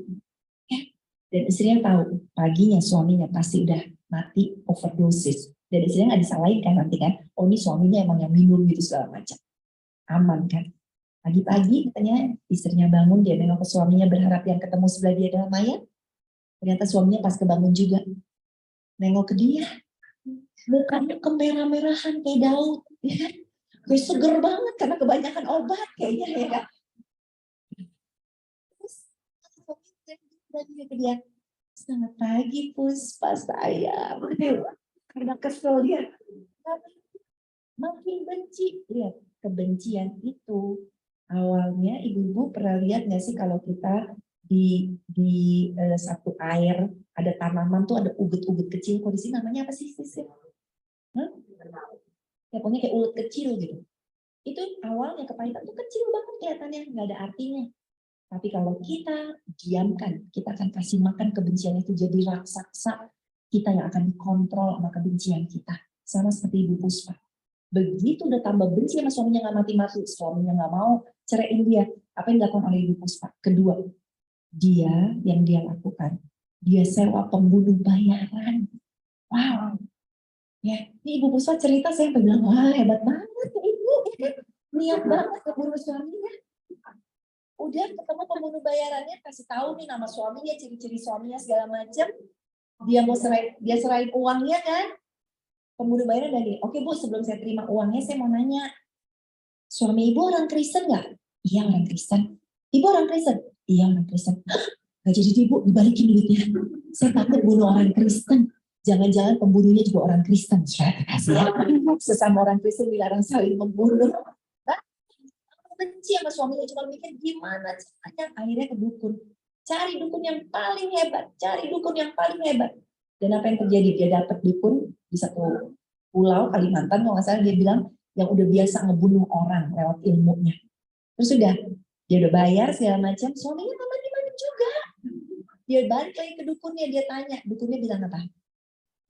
Ya. Dan istrinya tahu, paginya suaminya pasti udah mati overdosis. Dan istrinya nggak disalahin kan nanti kan, oh ini suaminya emang yang minum gitu segala macam. Aman kan. Pagi-pagi katanya istrinya bangun, dia nengok ke suaminya berharap yang ketemu sebelah dia adalah mayat. Ternyata suaminya pas kebangun juga. Nengok ke dia, mukanya kemerah-merahan kayak Daud. Ya kan? Kayak seger banget karena kebanyakan obat kayaknya ya kan. Terus suaminya ke dia, selamat pagi Puspa sayang. Karena kesel dia. Makin benci. Lihat, kebencian itu awalnya ibu-ibu pernah lihat nggak sih kalau kita di satu air ada tanaman tuh ada ugut-ugut kecil, kok di sini namanya apa sih Sis? Hah? Ya pokoknya kayak ulet kecil gitu. Itu awalnya kepahitan tuh kecil banget kelihatannya, nggak ada artinya. Tapi kalau kita diamkan, kita akan kasih makan kebencian itu jadi raksasa. Kita yang akan dikontrol sama kebencian kita. Sama seperti Ibu Puspa. Begitu udah tambah benci sama suaminya nggak mati-mati, suaminya nggak mau ceraiin dia. Apa yang dilakukan oleh Ibu Puspa? Kedua, yang dia lakukan, dia sewa pembunuh bayaran. Wow, ya, ini Ibu Puspa cerita saya bilang, wah hebat banget ya Ibu, ya kan? Niat banget ngebunuh suaminya. Udah ketemu pembunuh bayarannya, kasih tahu nih nama suaminya, ciri-ciri suaminya segala macam. Dia serahin uangnya kan? Pembunuh bayaran dari, oke Bu, sebelum saya terima uangnya, saya mau nanya, suami Ibu orang Kristen nggak? Iya orang Kristen. Ibu orang Kristen? Iya orang Kristen. Gak jadi Ibu, dibalikin duitnya. Saya takut bunuh orang Kristen. Jangan-jangan pembunuhnya juga orang Kristen. Sesama orang Kristen dilarang saling membunuh. Benci sama suaminya, cuma mikir gimana caranya, akhirnya ke dukun. Cari dukun yang paling hebat, cari dukun yang paling hebat. Dan apa yang terjadi? Dia dapat dukun di satu pulau Kalimantan, kalau nggak salah dia bilang, yang udah biasa ngebunuh orang lewat ilmunya. Terus sudah, dia udah bayar segala macam, suaminya nggak mati-mati juga. Dia balik lagi ke dukunnya, dia tanya, dukunnya bilang apa?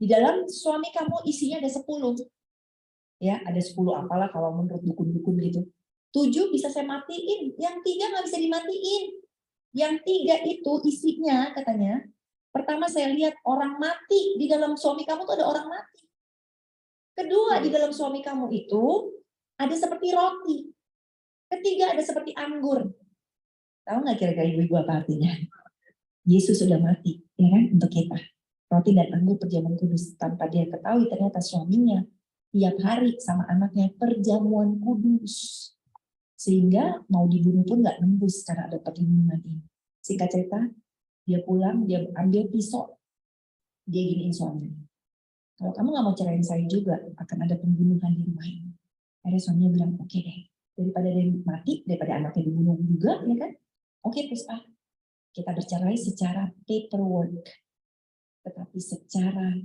Di dalam suami kamu isinya ada 10. Ya, ada 10 apalah kalau menurut dukun-dukun gitu. 7 bisa saya matiin, yang 3 nggak bisa dimatiin. Yang 3 itu isinya katanya, pertama saya lihat orang mati, di dalam suami kamu tuh ada orang mati. Kedua, di dalam suami kamu itu ada seperti roti. Ketiga, ada seperti anggur. Tahu nggak kira-kira ibu-ibu apa artinya? Yesus sudah mati, ya kan, untuk kita. Roti dan anggur perjamuan kudus. Tanpa dia ketahui ternyata suaminya tiap hari sama anaknya perjamuan kudus. Sehingga mau dibunuh pun nggak nembus karena ada perlindungan ini. Singkat cerita, dia pulang, dia ambil pisau, dia giniin suaminya. Kalau kamu nggak mau cerain saya juga, akan ada pembunuhan di rumah ini. Akhirnya suaminya bilang, oke deh, daripada dia mati, daripada anaknya dibunuh juga, ya kan? Oke, Puspa, kita bercerai secara paperwork. Tetapi secara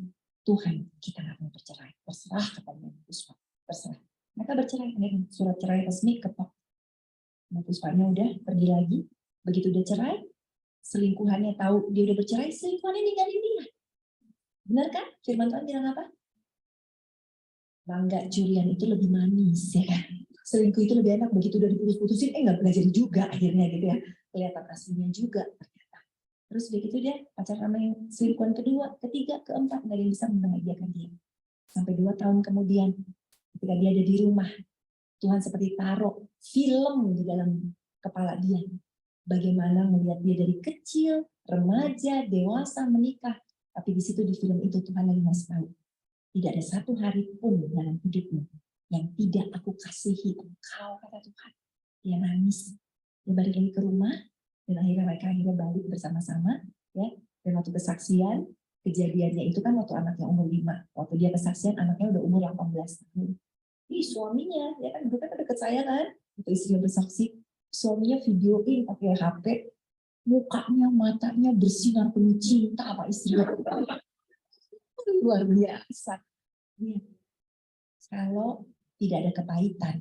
Tuhan, kita nggak mau bercerai. Terserah katanya Puspa, terserah. Mereka bercerai, ini surat cerai resmi ketok. Nah, Puspanya udah pergi lagi. Begitu udah cerai, selingkuhannya tahu dia udah bercerai, selingkuhannya ninggalin dia. Benar kan? Firman Tuhan bilang apa? Mangga curian itu lebih manis, ya kan? Selingkuh itu lebih enak, begitu udah diputus-putusin, nggak belajar juga akhirnya gitu ya. Kelihatan aslinya juga ternyata. Terus begitu dia pacaran sama yang selingkuhan kedua, ketiga, keempat, nggak ada yang bisa membahagiakan dia. Sampai 2 tahun kemudian, ketika dia ada di rumah, Tuhan seperti taruh film di dalam kepala dia. Bagaimana melihat dia dari kecil, remaja, dewasa, menikah. Tapi di situ di film itu Tuhan lagi ngasih tahu. Tidak ada satu hari pun dalam hidupmu yang tidak aku kasihi engkau, kata Tuhan. Dia nangis. Dia balik lagi ke rumah, dan akhirnya mereka balik bersama-sama, ya. Dan waktu kesaksian, kejadiannya itu kan waktu anaknya umur 5. Waktu dia kesaksian, anaknya udah umur 18 tahun. Ih, suaminya, ya kan, bukan deket saya kan, itu istrinya bersaksi, suaminya videoin pakai HP, mukanya, matanya bersinar penuh cinta sama istrinya. Luar biasa. Ya. Kalau tidak ada kepahitan,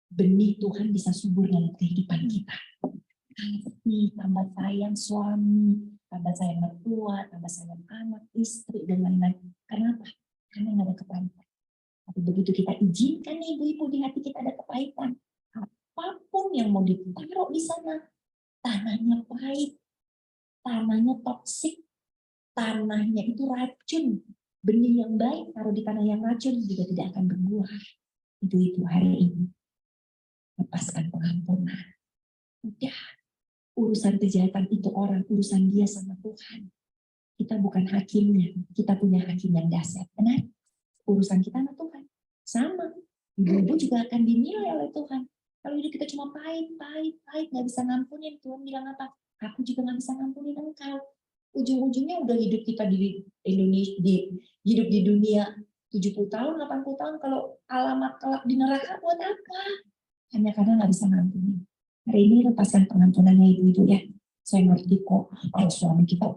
benih Tuhan bisa subur dalam kehidupan kita. Kasih, tambah sayang suami, tambah sayang mertua, tambah sayang anak, istri, dan lain-lain. Kenapa? Karena nggak ada kepahitan. Tapi begitu kita izinkan ibu-ibu di hati kita ada kepahitan, apapun yang mau ditaruh di sana, tanahnya pahit, tanahnya toksik, tanahnya itu racun. Benih yang baik taruh di tanah yang racun juga tidak akan berbuah. Ibu-ibu hari ini lepaskan pengampunan. Udah, urusan kejahatan itu orang, urusan dia sama Tuhan. Kita bukan hakimnya, kita punya hakim yang dahsyat. Benar? Urusan kita sama Tuhan. Sama. Ibu-ibu juga akan dinilai oleh Tuhan. Kalau hidup kita cuma pahit, nggak bisa ngampunin, Tuhan bilang apa? Aku juga nggak bisa ngampunin engkau. Ujung-ujungnya udah hidup kita di Indonesia, hidup di dunia 70 tahun, 80 tahun, kalau alamat kelak di neraka buat apa? Hanya karena nggak bisa ngampunin. Hari ini lepaskan pengampunannya ibu-ibu ya. Saya ngerti kok, kalau suami kita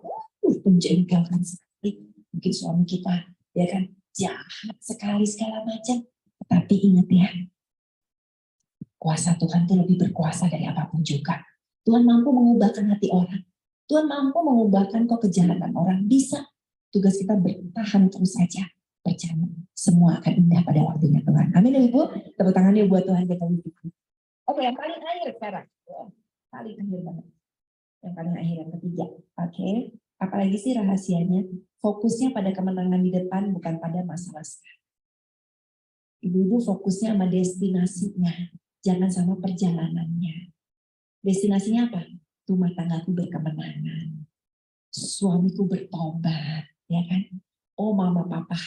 penjengkelkan sekali. Mungkin suami kita ya kan jahat sekali segala macam. Tapi ingat ya, kuasa Tuhan itu lebih berkuasa dari apapun juga. Tuhan mampu mengubahkan hati orang. Tuhan mampu mengubahkan kok kejahatan orang. Bisa. Tugas kita bertahan terus saja. Percaya. Semua akan indah pada waktunya Tuhan. Amin ya Ibu. Tepuk tangannya buat Tuhan kita. Oke, yang paling akhir sekarang. Paling akhir banget. Yang paling akhir, yang ketiga. Oke. Apalagi sih rahasianya? Fokusnya pada kemenangan di depan, bukan pada masalah sekarang. Ibu-ibu fokusnya sama destinasinya. Jangan sama perjalanannya. Destinasinya apa? Rumah tanggaku berkemenangan. Suamiku bertobat. Ya kan? Oh mama papa,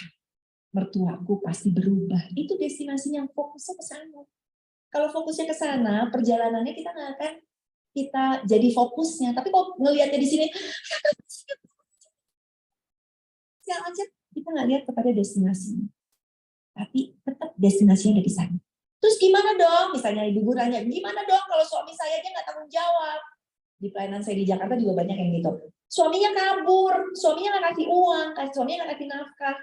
mertuaku pasti berubah. Itu destinasinya, fokusnya ke sana. Kalau fokusnya ke sana, perjalanannya kita nggak akan kita jadi fokusnya. Tapi kalau ngelihatnya di sini, jangan aja kita nggak lihat kepada destinasinya. Tapi tetap destinasinya ada di sana. Terus gimana dong? Misalnya ibu nanya, gimana dong kalau suami saya aja nggak tanggung jawab? Di pelayanan saya di Jakarta juga banyak yang gitu. Suaminya kabur, suaminya nggak kasih uang, suaminya nggak kasih nafkah.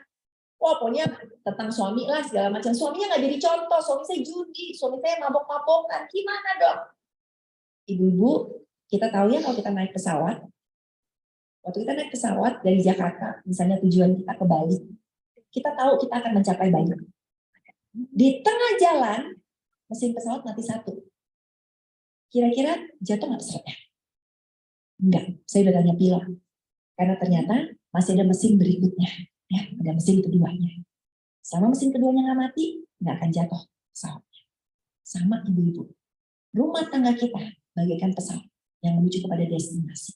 Wah, pokoknya tentang suami lah segala macam. Suaminya nggak jadi contoh, suami saya judi, suami saya mabok-mabokan. Gimana dong? Ibu-ibu, kita tahu ya kalau kita naik pesawat, waktu kita naik pesawat dari Jakarta, misalnya tujuan kita ke Bali, kita tahu kita akan mencapai Bali. Di tengah jalan, mesin pesawat mati satu. Kira-kira jatuh nggak pesawatnya? Enggak, saya udah tanya pilot. Karena ternyata masih ada mesin berikutnya. Ya, ada mesin keduanya. Sama mesin keduanya nggak mati, nggak akan jatuh pesawatnya. Sama ibu-ibu. Rumah tangga kita bagaikan pesawat yang menuju kepada destinasi.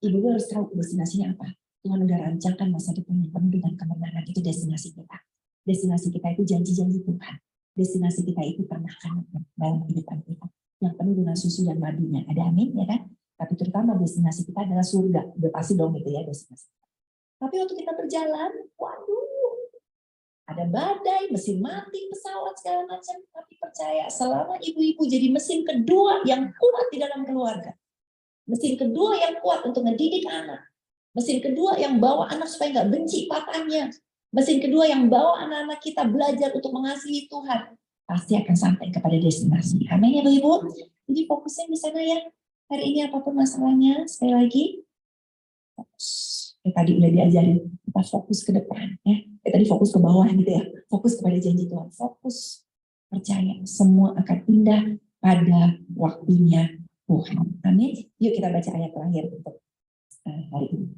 Ibu harus tahu destinasinya apa. Tuhan udah rancangkan masa depan yang penuh dengan kemenangan, itu destinasi kita. Destinasi kita itu janji-janji Tuhan. Destinasi kita itu pernahkan dalam kehidupan kita yang penuh dengan susu dan madunya. Ada amin ya kan? Tapi terutama destinasi kita adalah surga. Udah pasti dong itu ya destinasi. Tapi waktu kita berjalan, waduh, ada badai, mesin mati, pesawat segala macam. Tapi percaya, selama ibu-ibu jadi mesin kedua yang kuat di dalam keluarga, mesin kedua yang kuat untuk ngedidik anak, mesin kedua yang bawa anak supaya nggak benci papanya, mesin kedua yang bawa anak-anak kita belajar untuk mengasihi Tuhan, pasti akan sampai kepada destinasi. Amin ya ibu. Jadi fokusnya di sana ya. Hari ini apapun masalahnya, sekali lagi, fokus. Tadi udah diajarin, kita fokus ke depan ya. Tadi fokus ke bawah gitu ya. Fokus kepada janji Tuhan. Fokus, percaya semua akan indah pada waktunya Tuhan. Amin. Yuk kita baca ayat terakhir untuk hari ini.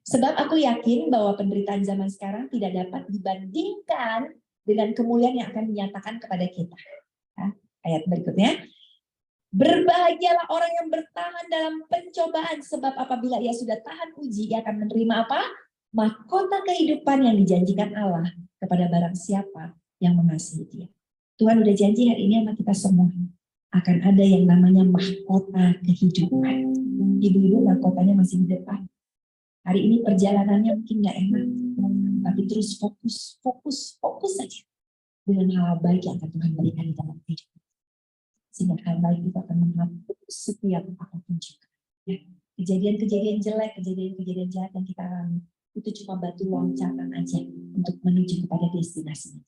Sebab aku yakin bahwa penderitaan zaman sekarang tidak dapat dibandingkan dengan kemuliaan yang akan dinyatakan kepada kita. Ya, ayat berikutnya. Berbahagialah orang yang bertahan dalam pencobaan, sebab apabila ia sudah tahan uji, ia akan menerima apa? Mahkota kehidupan yang dijanjikan Allah kepada barang siapa yang mengasihi dia. Tuhan udah janji hari ini sama kita semua. akan ada yang namanya mahkota kehidupan. Ibu-ibu mahkotanya masih di depan. Hari ini perjalanannya mungkin nggak enak, tapi terus fokus saja dengan hal baik yang akan Tuhan berikan di dalam hidup. Sehingga hal baik itu akan menghapus setiap apapun juga. Ya, kejadian-kejadian jelek, kejadian-kejadian jahat yang kita alami, itu cuma batu loncatan aja untuk menuju kepada destinasi.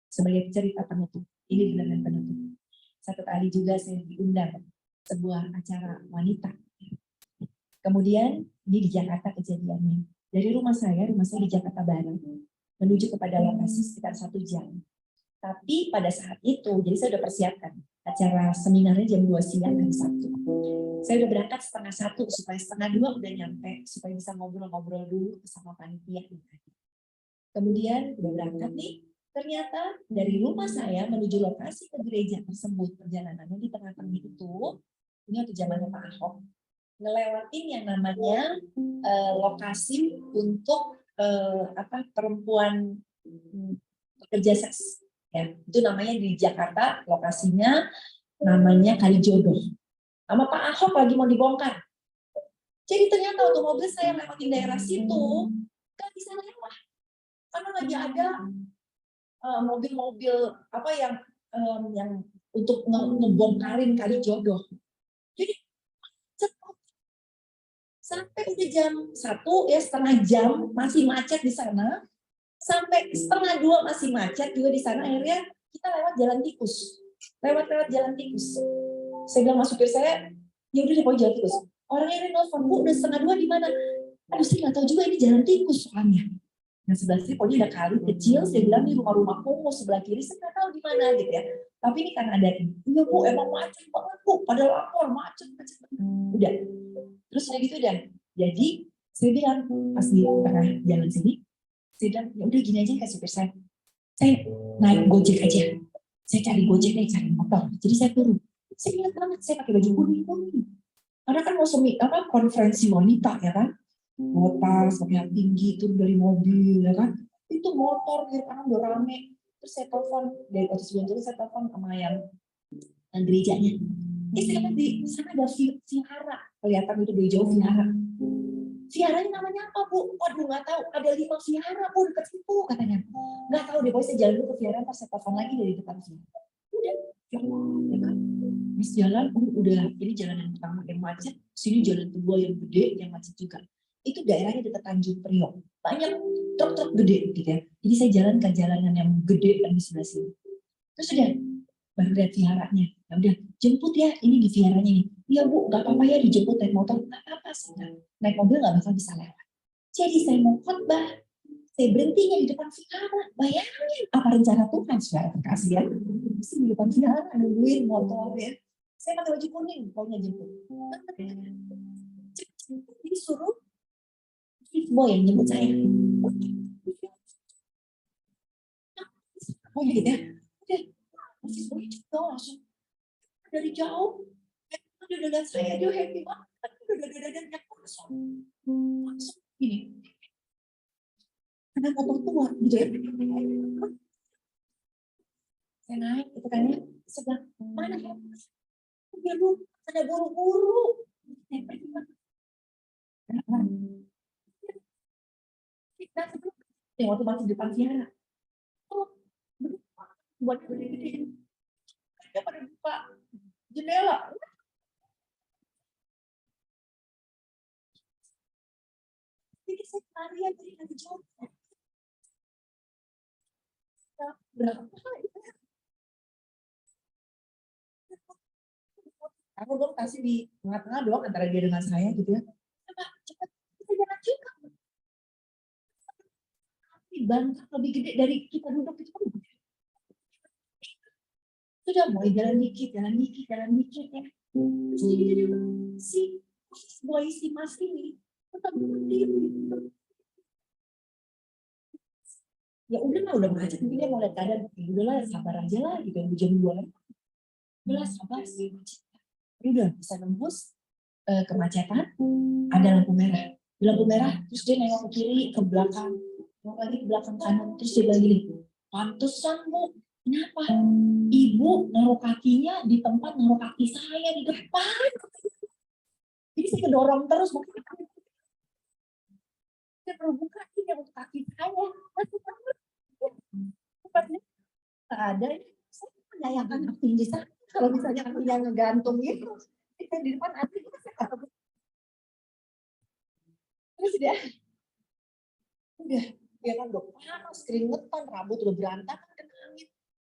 Sebagai cerita penutup, ini dengan penutup. Satu kali juga saya diundang sebuah acara wanita. Kemudian ini di Jakarta kejadiannya. Dari rumah saya di Jakarta Barat, menuju kepada lokasi sekitar 1 jam. Tapi pada saat itu, jadi saya sudah persiapkan acara seminarnya jam 2 siang hari Sabtu. Saya udah berangkat 1:30 supaya 1:30 udah nyampe, supaya bisa ngobrol-ngobrol dulu bersama panitia. Kemudian udah berangkat nih, ternyata dari rumah saya menuju lokasi ke gereja tersebut, perjalanannya di tengah-tengah itu, ini waktu zamannya Pak Ahok, ngelewatin yang namanya lokasi untuk perempuan pekerja seks. Ya, itu namanya di Jakarta, lokasinya namanya Kalijodo. Sama Pak Ahok lagi mau dibongkar. Jadi ternyata waktu mobil saya lewatin daerah situ, nggak bisa lewat. Karena lagi ada mobil-mobil yang untuk ngebongkarin Kalijodo. Jadi sampai udah jam 1 ya, setengah jam masih macet di sana. Sampai 1:30 masih macet juga di sana. Akhirnya kita lewat jalan tikus. Lewat jalan tikus. Saya bilang sama supir saya, ya udah deh jalan tikus. Orangnya ini nelfon, Bu, udah 1:30 di mana? Aduh, saya nggak tahu juga ini jalan tikus soalnya. Nah, sebelah sini pokoknya ada kali kecil. Saya bilang ini rumah-rumah kumuh, sebelah kiri saya nggak tahu di mana gitu ya. Tapi ini karena ada ini. Iya Bu, emang macet banget Bu. Pada lapor macet. Udah. Terus udah gitu udah. Jadi saya bilang pas di tengah jalan sini, saya bilang ya udah gini aja kasih supir saya naik Gojek aja. Saya cari Gojek deh, cari motor. Jadi saya turun. Saya ingat banget saya pakai baju kuning. Karena kan mau konferensi wanita ya kan. Motor pakai yang tinggi turun dari mobil ya kan. Itu motor kiri kanan udah rame. Terus saya telepon dari kota sebelum itu saya telepon sama yang gerejanya. Saya lihat di sana ada vihara, kelihatan itu dari jauh vihara. Viharanya namanya apa Bu? Waduh nggak tahu. Ada 5 vihara Bu dekat situ katanya. Nggak tahu deh, pokoknya saya jalan dulu ke vihara, pas saya telepon lagi dari depan vihara. Udah, ya kan. Mas jalan, udah ini jalan yang pertama yang macet, sini jalan kedua yang gede, yang macet juga. Itu daerahnya dekat Tanjung Priok. Banyak truk-truk gede gitu ya. Jadi saya jalan ke jalanan yang gede dan di sebelah sini. Terus udah, baru lihat viharanya. Ya udah, jemput ya, ini di viharanya nih. Iya Bu, nggak apa-apa ya dijemput naik motor. Nggak apa-apa sih, naik mobil nggak bakal bisa lewat. Jadi saya mau khotbah, saya berhentinya di depan vihara. Bayangin apa rencana Tuhan, saudara terkasih ya. Di depan vihara, nungguin motor ya. Saya pakai baju kuning, pokoknya jemput. Jadi suruh boy yang jemput saya. Oh gitu ya. Boy jemput langsung dari jauh. Dia udah lihat saya, dia happy banget. Udah langsung gini. Karena motor tua gitu ya. Saya naik gitu kan ya. Sebelah mana ya? Dia lu ada buru-buru. Kita sebelum waktu masih depan Viara. Buat gede-gede. Dia pada buka jendela. Jadi saya lari dari nanti jauh. Berapa? Aku dong kasih di tengah-tengah doang antara dia dengan saya gitu ya. Coba cepat kita jalan juga. Bangka lebih gede dari kita duduk itu kan. Sudah mulai jalan dikit ya. Terus jadi si boy si mas ini tetap berdiri. Ya udah macet, mungkin dia mau lihat keadaan, udahlah sabar aja lah gitu, jam 2. Udahlah sabar sih. Udah bisa nembus kemacetan, ada lampu merah. Di lampu merah, terus dia nengok ke kiri, ke belakang, nengok lagi ke belakang kanan, terus dia bilang gini, pantesan Bu, Kenapa? Ibu naruh kakinya di tempat naruh kaki saya di depan. Jadi saya kedorong terus. Saya perlu buka ini untuk kaki saya. Tempatnya nggak ada. Saya menyayangkan tinggi saya. Kalau misalnya kakinya ngegantung gitu. Kita di depan ada. Terus dia udah ya kan udah panas, keringetan, rambut udah berantakan kena angin.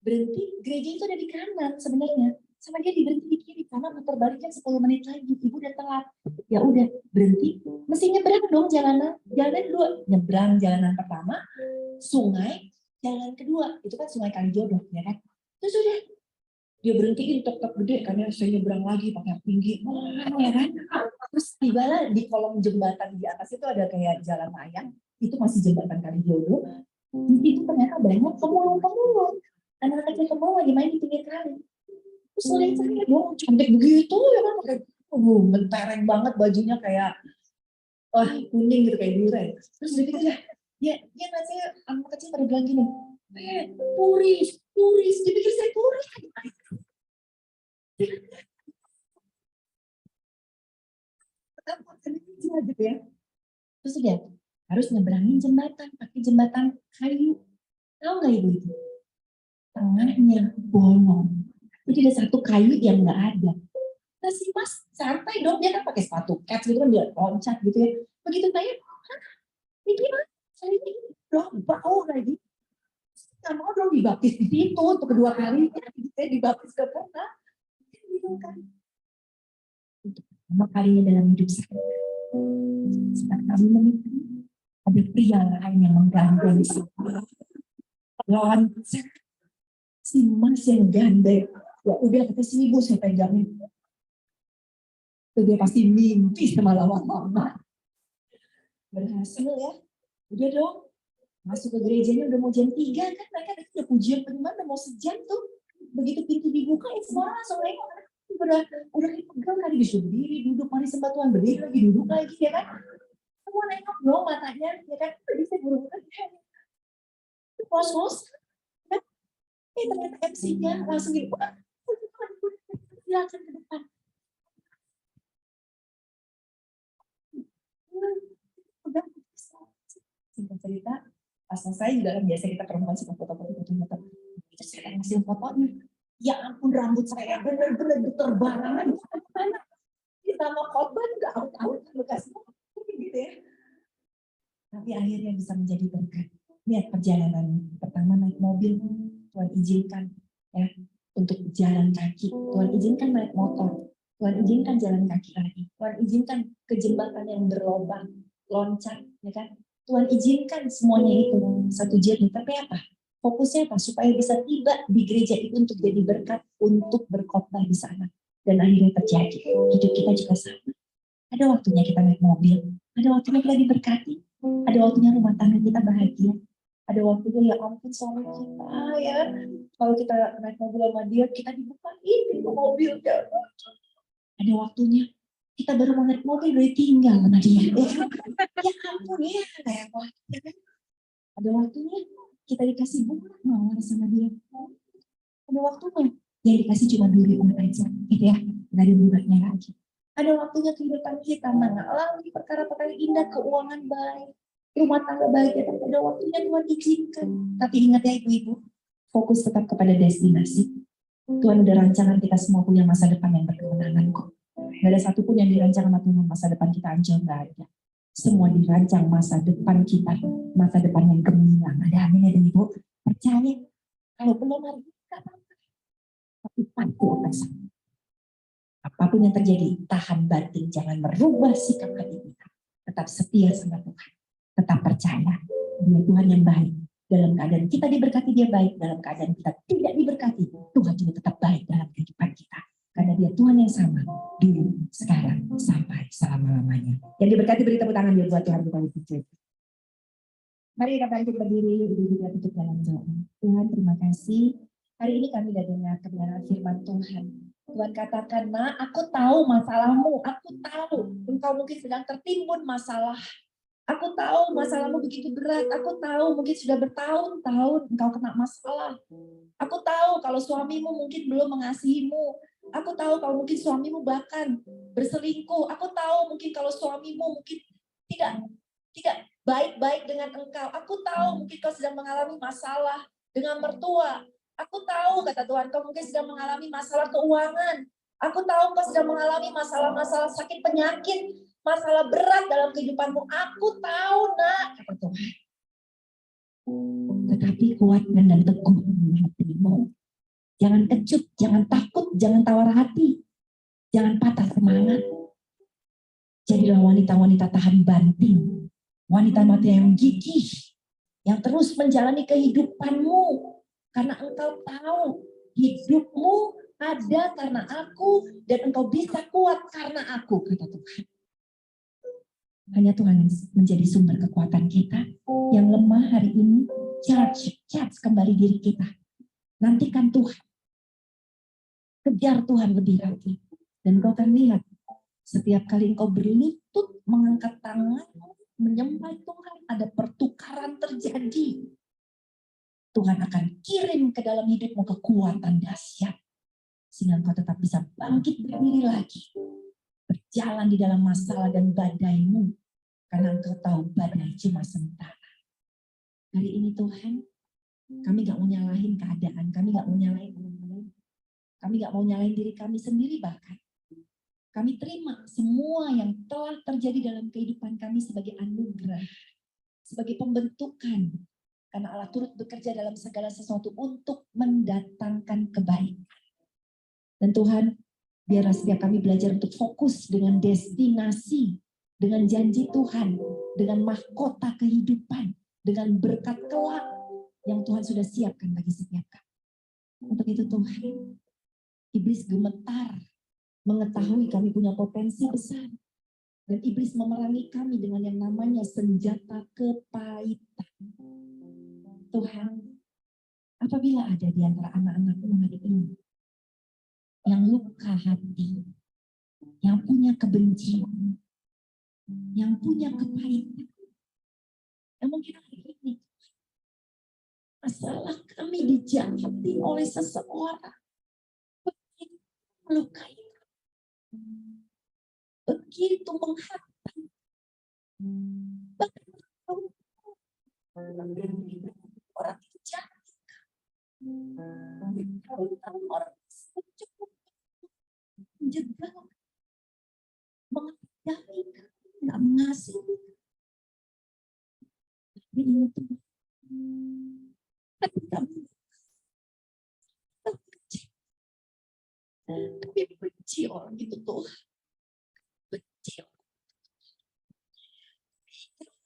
Berhenti, gereja itu ada di kanan sebenarnya. Sama dia berhenti di kiri karena muter baliknya 10 menit lagi. Ibu udah telat. Ya udah berhenti. Mesti nyebrang dong jalanan. Jalanan dua. Nyebrang jalanan pertama, sungai, jalan kedua. Itu kan sungai Kalijodo, ya kan? Terus udah dia berhentiin tok-tok gede karena saya nyebrang lagi pakai hak tinggi. Ya kan? Terus tibalah di kolong jembatan di atas itu ada kayak jalan layang. Itu masih jembatan Kalijodo. Itu ternyata banyak pemulung-pemulung. Anak kecil pemulung lagi main di pinggir kali. Terus lihat saya dong, cantik begitu ya kan. Mentereng banget bajunya kayak kuning gitu kayak durian. Terus begitu dia nanya anak kecil pada bilang gini, turis, turis. Dia pikir saya turis. Gitu ya. Terus dia harus nyeberangin jembatan, pakai jembatan kayu. Tahu nggak ibu itu? Tengahnya bolong. Jadi ada satu kayu yang nggak ada. Nah si mas santai dong, dia kan pakai sepatu kets gitu kan, dia loncat gitu ya. Begitu tanya, ini gimana? Saya ini dong, bau lagi. Nggak mau dong dibaptis di situ untuk kedua kalinya. Saya dibaptis ke pernah. Gitu kan. Untuk pertama kalinya dalam hidup saya. Setelah kami menikah, ada pria lain yang menggandeng saya. Loncat. Si mas yang gandeng. Ya udah kata sini bu, saya pegangin. Dia pasti mimpi semalam-malam. Berhasil ya. Udah dong. Masuk ke gerejanya udah mau jam 3 kan. Mereka udah pujian bagaimana mau sejam tuh. Begitu pintu dibuka ya semua langsung nengok. Udah dipegang kali disuruh berdiri, duduk, mari sembah Tuhan, berdiri lagi, duduk lagi ya kan. Semua nengok dong matanya ya kan. Tadi saya buru-buru pos-pos. Ternyata MC-nya langsung gini. Silakan ke depan. Udah singkat cerita, pas selesai juga kan biasa kita perempuan suka foto-foto. Terus saya ngasih fotonya. Ya ampun rambut saya benar-benar berterbangan. Sama korban nggak tahu bekas gitu ya. Tapi akhirnya bisa menjadi berkat. Lihat perjalanan pertama naik mobil, Tuhan izinkan ya untuk jalan kaki. Tuhan izinkan naik motor. Tuhan izinkan jalan kaki lagi. Tuhan izinkan ke jembatan yang berlobang, loncat, ya kan? Tuhan izinkan semuanya itu satu journey. Tapi apa? Fokusnya apa? Supaya bisa tiba di gereja itu untuk jadi berkat, untuk berkhotbah di sana. Dan akhirnya terjadi. Hidup kita juga sama. Ada waktunya kita naik mobil. Ada waktunya kita diberkati. Ada waktunya rumah tangga kita bahagia. Ada waktunya ya ampun suami kita ya. Kalau kita naik mobil sama dia, kita dibukain pintu mobil. Ada waktunya kita baru mau naik mobil udah tinggal sama dia. Ya ampun ya, kayak wah. Ada waktunya kita dikasih bunga mawar sama dia. Ada waktunya yang dikasih cuma 2.000 aja, gitu ya. Nggak ada bunganya lagi. Ada waktunya kehidupan kita mengalami perkara-perkara indah, keuangan baik, rumah tangga baik, tapi ada waktunya Tuhan izinkan. Tapi ingat ya ibu-ibu, fokus tetap kepada destinasi. Tuhan udah rancangan kita semua punya masa depan yang berkemenangan kok. Gak ada satupun yang dirancang sama Tuhan masa depan kita hancur, gak ada. Semua dirancang masa depan kita, masa depan yang gemilang. Ada amin ya ibu. Percaya, kalau belum hari ini, tapi pasti akan sama. Apapun yang terjadi, tahan banting, jangan merubah sikap hati kita. Tetap setia sama Tuhan, tetap percaya dia Tuhan yang baik. Dalam keadaan kita diberkati dia baik, dalam keadaan kita tidak diberkati, Tuhan juga tetap baik dalam kehidupan kita. Karena dia Tuhan yang sama, dulu, sekarang, sampai selama-lamanya. Yang diberkati beri tepuk tangan dia buat Tuhan kita berpikir. Mari kita bangkit berdiri, kita tutup dalam doa. Tuhan terima kasih. Hari ini kami sudah dengar kebenaran firman Tuhan. Tuhan katakan, "Nak, aku tahu masalahmu, aku tahu engkau mungkin sedang tertimbun masalah Aku tahu masalahmu begitu berat. Aku tahu mungkin sudah bertahun-tahun engkau kena masalah. Aku tahu kalau suamimu mungkin belum mengasihimu. Aku tahu kalau mungkin suamimu bahkan berselingkuh. Aku tahu mungkin kalau suamimu mungkin tidak tidak baik-baik dengan engkau. Aku tahu mungkin kau sedang mengalami masalah dengan mertua. Aku tahu, kata Tuhan, kau mungkin sedang mengalami masalah keuangan. Aku tahu kau sedang mengalami masalah-masalah sakit penyakit, masalah berat dalam kehidupanmu. Aku tahu, nak, kata Tuhan. Tetapi kuatkan dan teguhkan hatimu. Jangan kecut, jangan takut, jangan tawar hati. Jangan patah semangat. Jadilah wanita-wanita tahan banting. Wanita-wanita yang gigih. Yang terus menjalani kehidupanmu. Karena engkau tahu hidupmu ada karena aku dan engkau bisa kuat karena aku, kata Tuhan. Hanya Tuhan yang menjadi sumber kekuatan kita. Yang lemah hari ini, charge kembali diri kita. Nantikan Tuhan. Kejar Tuhan lebih lagi. Dan kau akan lihat, setiap kali engkau berlutut, mengangkat tangan, menyembah Tuhan, ada pertukaran terjadi. Tuhan akan kirim ke dalam hidupmu kekuatan dahsyat. Sehingga engkau tetap bisa bangkit berdiri lagi. Berjalan di dalam masalah dan badaimu. Karena engkau tahu badai cuma sementara. Hari ini Tuhan, kami gak mau nyalahin keadaan. Kami gak mau nyalahin orang lain. Kami gak mau nyalahin diri kami sendiri bahkan. Kami terima semua yang telah terjadi dalam kehidupan kami sebagai anugerah. Sebagai pembentukan. Karena Allah turut bekerja dalam segala sesuatu untuk mendatangkan kebaikan. Dan Tuhan, biarlah setiap kami belajar untuk fokus dengan destinasi, dengan janji Tuhan, dengan mahkota kehidupan, dengan berkat kelak yang Tuhan sudah siapkan bagi setiap kami. Untuk itu Tuhan, iblis gemetar mengetahui kami punya potensi besar. Dan iblis memerangi kami dengan yang namanya senjata kepahitan. Tuhan, apabila ada di antara anak-anak-Mu hari ini yang luka hati, yang punya kebencian, yang punya kepahitan, yang mungkin hari ini masalah kami dijahati oleh seseorang, begitu melukai, begitu menghantam, bahkan orang itu jahat. Tahun-tahun orang tersebut cukup menjegal, menghargai, nggak mengasihi. Tapi ini tuh, tapi kami benci orang itu tuh, benci orang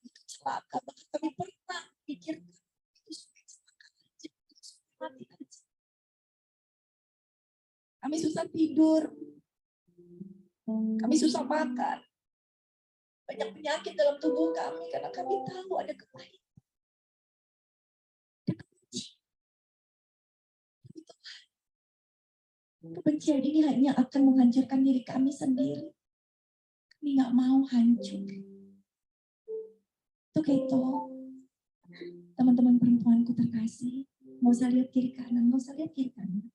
itu celaka. Bahkan kami pernah pikir itu supaya celaka aja, mati aja. Kami susah tidur, kami susah makan, banyak penyakit dalam tubuh kami karena kami tahu ada kepahitan. Kebencian ini hanya akan menghancurkan diri kami sendiri. Kami nggak mau hancur. Untuk itu, teman-teman perempuanku terkasih, nggak usah lihat kiri kanan, nggak usah lihat kiri kanan,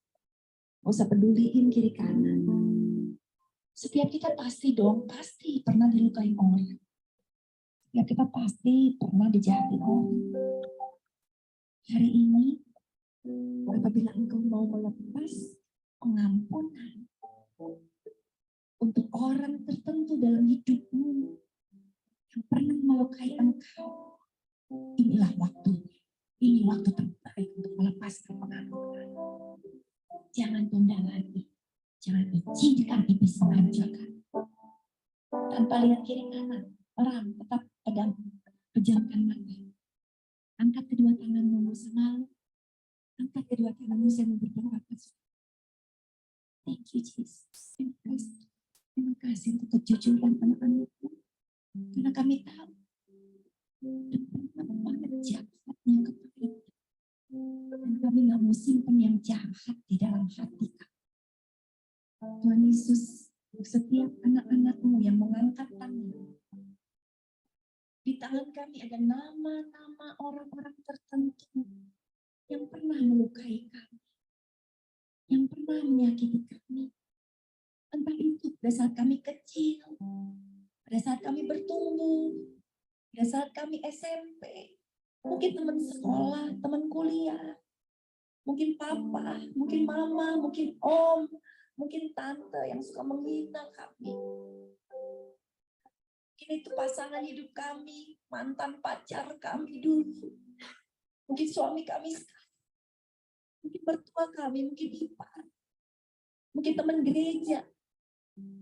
nggak usah peduliin kiri kanan. Setiap kita pasti pernah dilukai orang. Setiap kita pasti pernah dijahatin orang. Hari ini, apabila engkau mau melepas pengampunan untuk orang tertentu dalam hidupmu yang pernah melukai engkau, inilah waktunya. Ini waktu terbaik untuk melepaskan pengampunan. Jangan tunda lagi. Jangan izinkan iblis menghancurkan. Tanpa lihat kiri kanan, orang tetap pejamkan mata. Angkat kedua tanganmu semalu. Angkat kedua tanganmu sambil berdoa. Thank you Jesus. Terima kasih. Terima kasih untuk kejujuran anak-anakku. Karena kami tahu banget jahatnya kepahitan. Dan kami nggak mau simpan yang jahat di dalam hati kami. Tuhan Yesus, setiap anak-anakmu yang mengangkat tangan, Di tangan kami ada nama-nama orang-orang tertentu yang pernah melukai kami, yang pernah menyakiti kami. Entah itu pada saat kami kecil, pada saat kami bertumbuh, pada saat kami SMP, mungkin teman sekolah, teman kuliah, mungkin papa, mungkin mama, mungkin om, mungkin tante yang suka menghina kami. Mungkin itu pasangan hidup kami, mantan pacar kami dulu. Mungkin suami kami sekarang. Mungkin mertua kami, mungkin ipar. Mungkin teman gereja.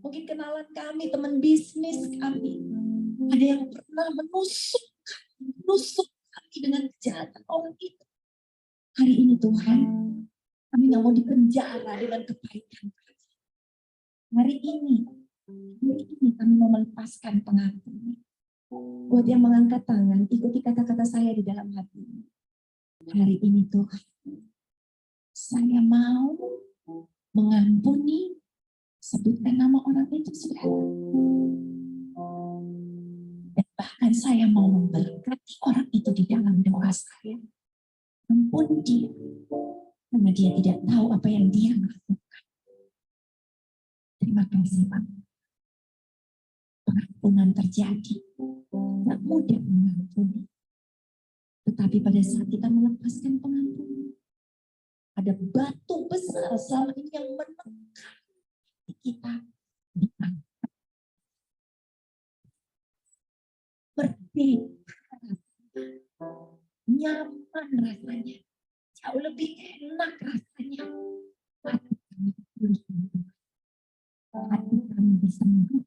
Mungkin kenalan kami, teman bisnis kami. Ada yang pernah menusuk kami dengan kejahatan orang itu. Hari ini Tuhan, kami nggak mau dipenjara dengan kebaikan. Hari ini kami mau melepaskan pengakuan. Buat yang mengangkat tangan, ikuti kata-kata saya di dalam hati. Hari ini Tuhan, saya mau mengampuni, sebutkan nama orang itu saudara. Dan bahkan saya mau memberkati orang itu di dalam doa saya. Ampuni dia, karena dia tidak tahu apa yang dia lakukan. Terima kasih Pak. Pengampunan terjadi, tidak mudah mengampuni. Tetapi pada saat kita melepaskan pengampunan, ada batu besar selama ini yang menekan kita diangkat. Berbeda, nyaman rasanya, jauh lebih enak rasanya. Hati kami pulih, hati kami disembuhkan.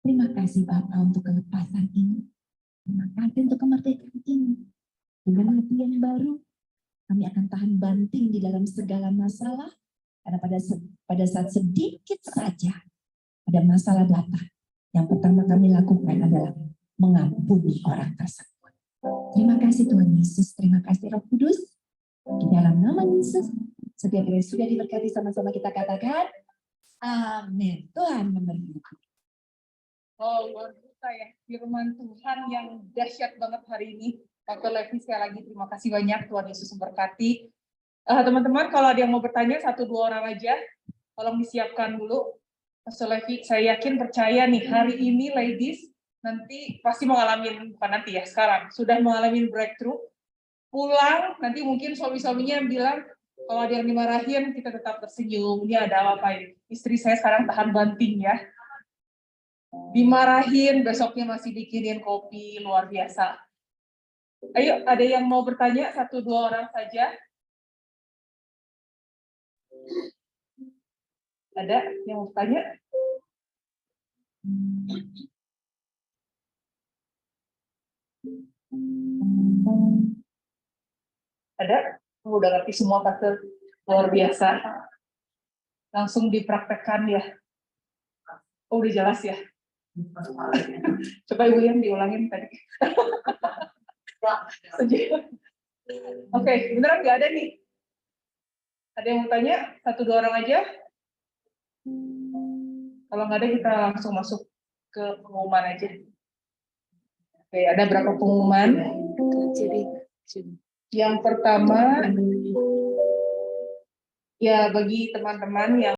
Terima kasih Bapak untuk kelepasan ini. Terima kasih untuk kemerdekaan ini. Dengan hati yang baru, kami akan tahan banting di dalam segala masalah. Karena pada saat sedikit saja ada masalah datang, yang pertama kami lakukan adalah mengampuni orang tersebut. Terima kasih Tuhan Yesus, terima kasih Roh Kudus. Di dalam nama Yesus, setiap yang sudah diberkati sama-sama kita katakan, amin. Tuhan memberkati. Oh, luar biasa ya, firman Tuhan yang dahsyat banget hari ini. Dr. Levi, sekali lagi terima kasih banyak, Tuhan Yesus memberkati. Teman-teman, kalau ada yang mau bertanya, 1-2 orang aja, tolong disiapkan dulu. Dr. Levi, saya yakin percaya nih, hari ini ladies, nanti pasti mengalami, bukan nanti ya, sekarang, sudah mengalami breakthrough. Pulang, nanti mungkin suami-suaminya bilang, kalau ada yang dimarahin, kita tetap tersenyum. Ini ada apa ini? Istri saya sekarang tahan banting ya. Dimarahin, besoknya masih bikinin kopi, luar biasa. Ayo, ada yang mau bertanya? 1-2 orang saja. Ada yang mau bertanya? Ada? Udah ngerti semua, Pastor. Luar biasa. Langsung dipraktekkan ya. Oh, udah jelas ya. Coba Ibu yang diulangin tadi. Oke, beneran nggak ada nih? Ada yang mau tanya? 1-2 orang aja? Kalau nggak ada, kita langsung masuk ke pengumuman aja. Oke, ada berapa pengumuman? Yang pertama, ya bagi teman-teman yang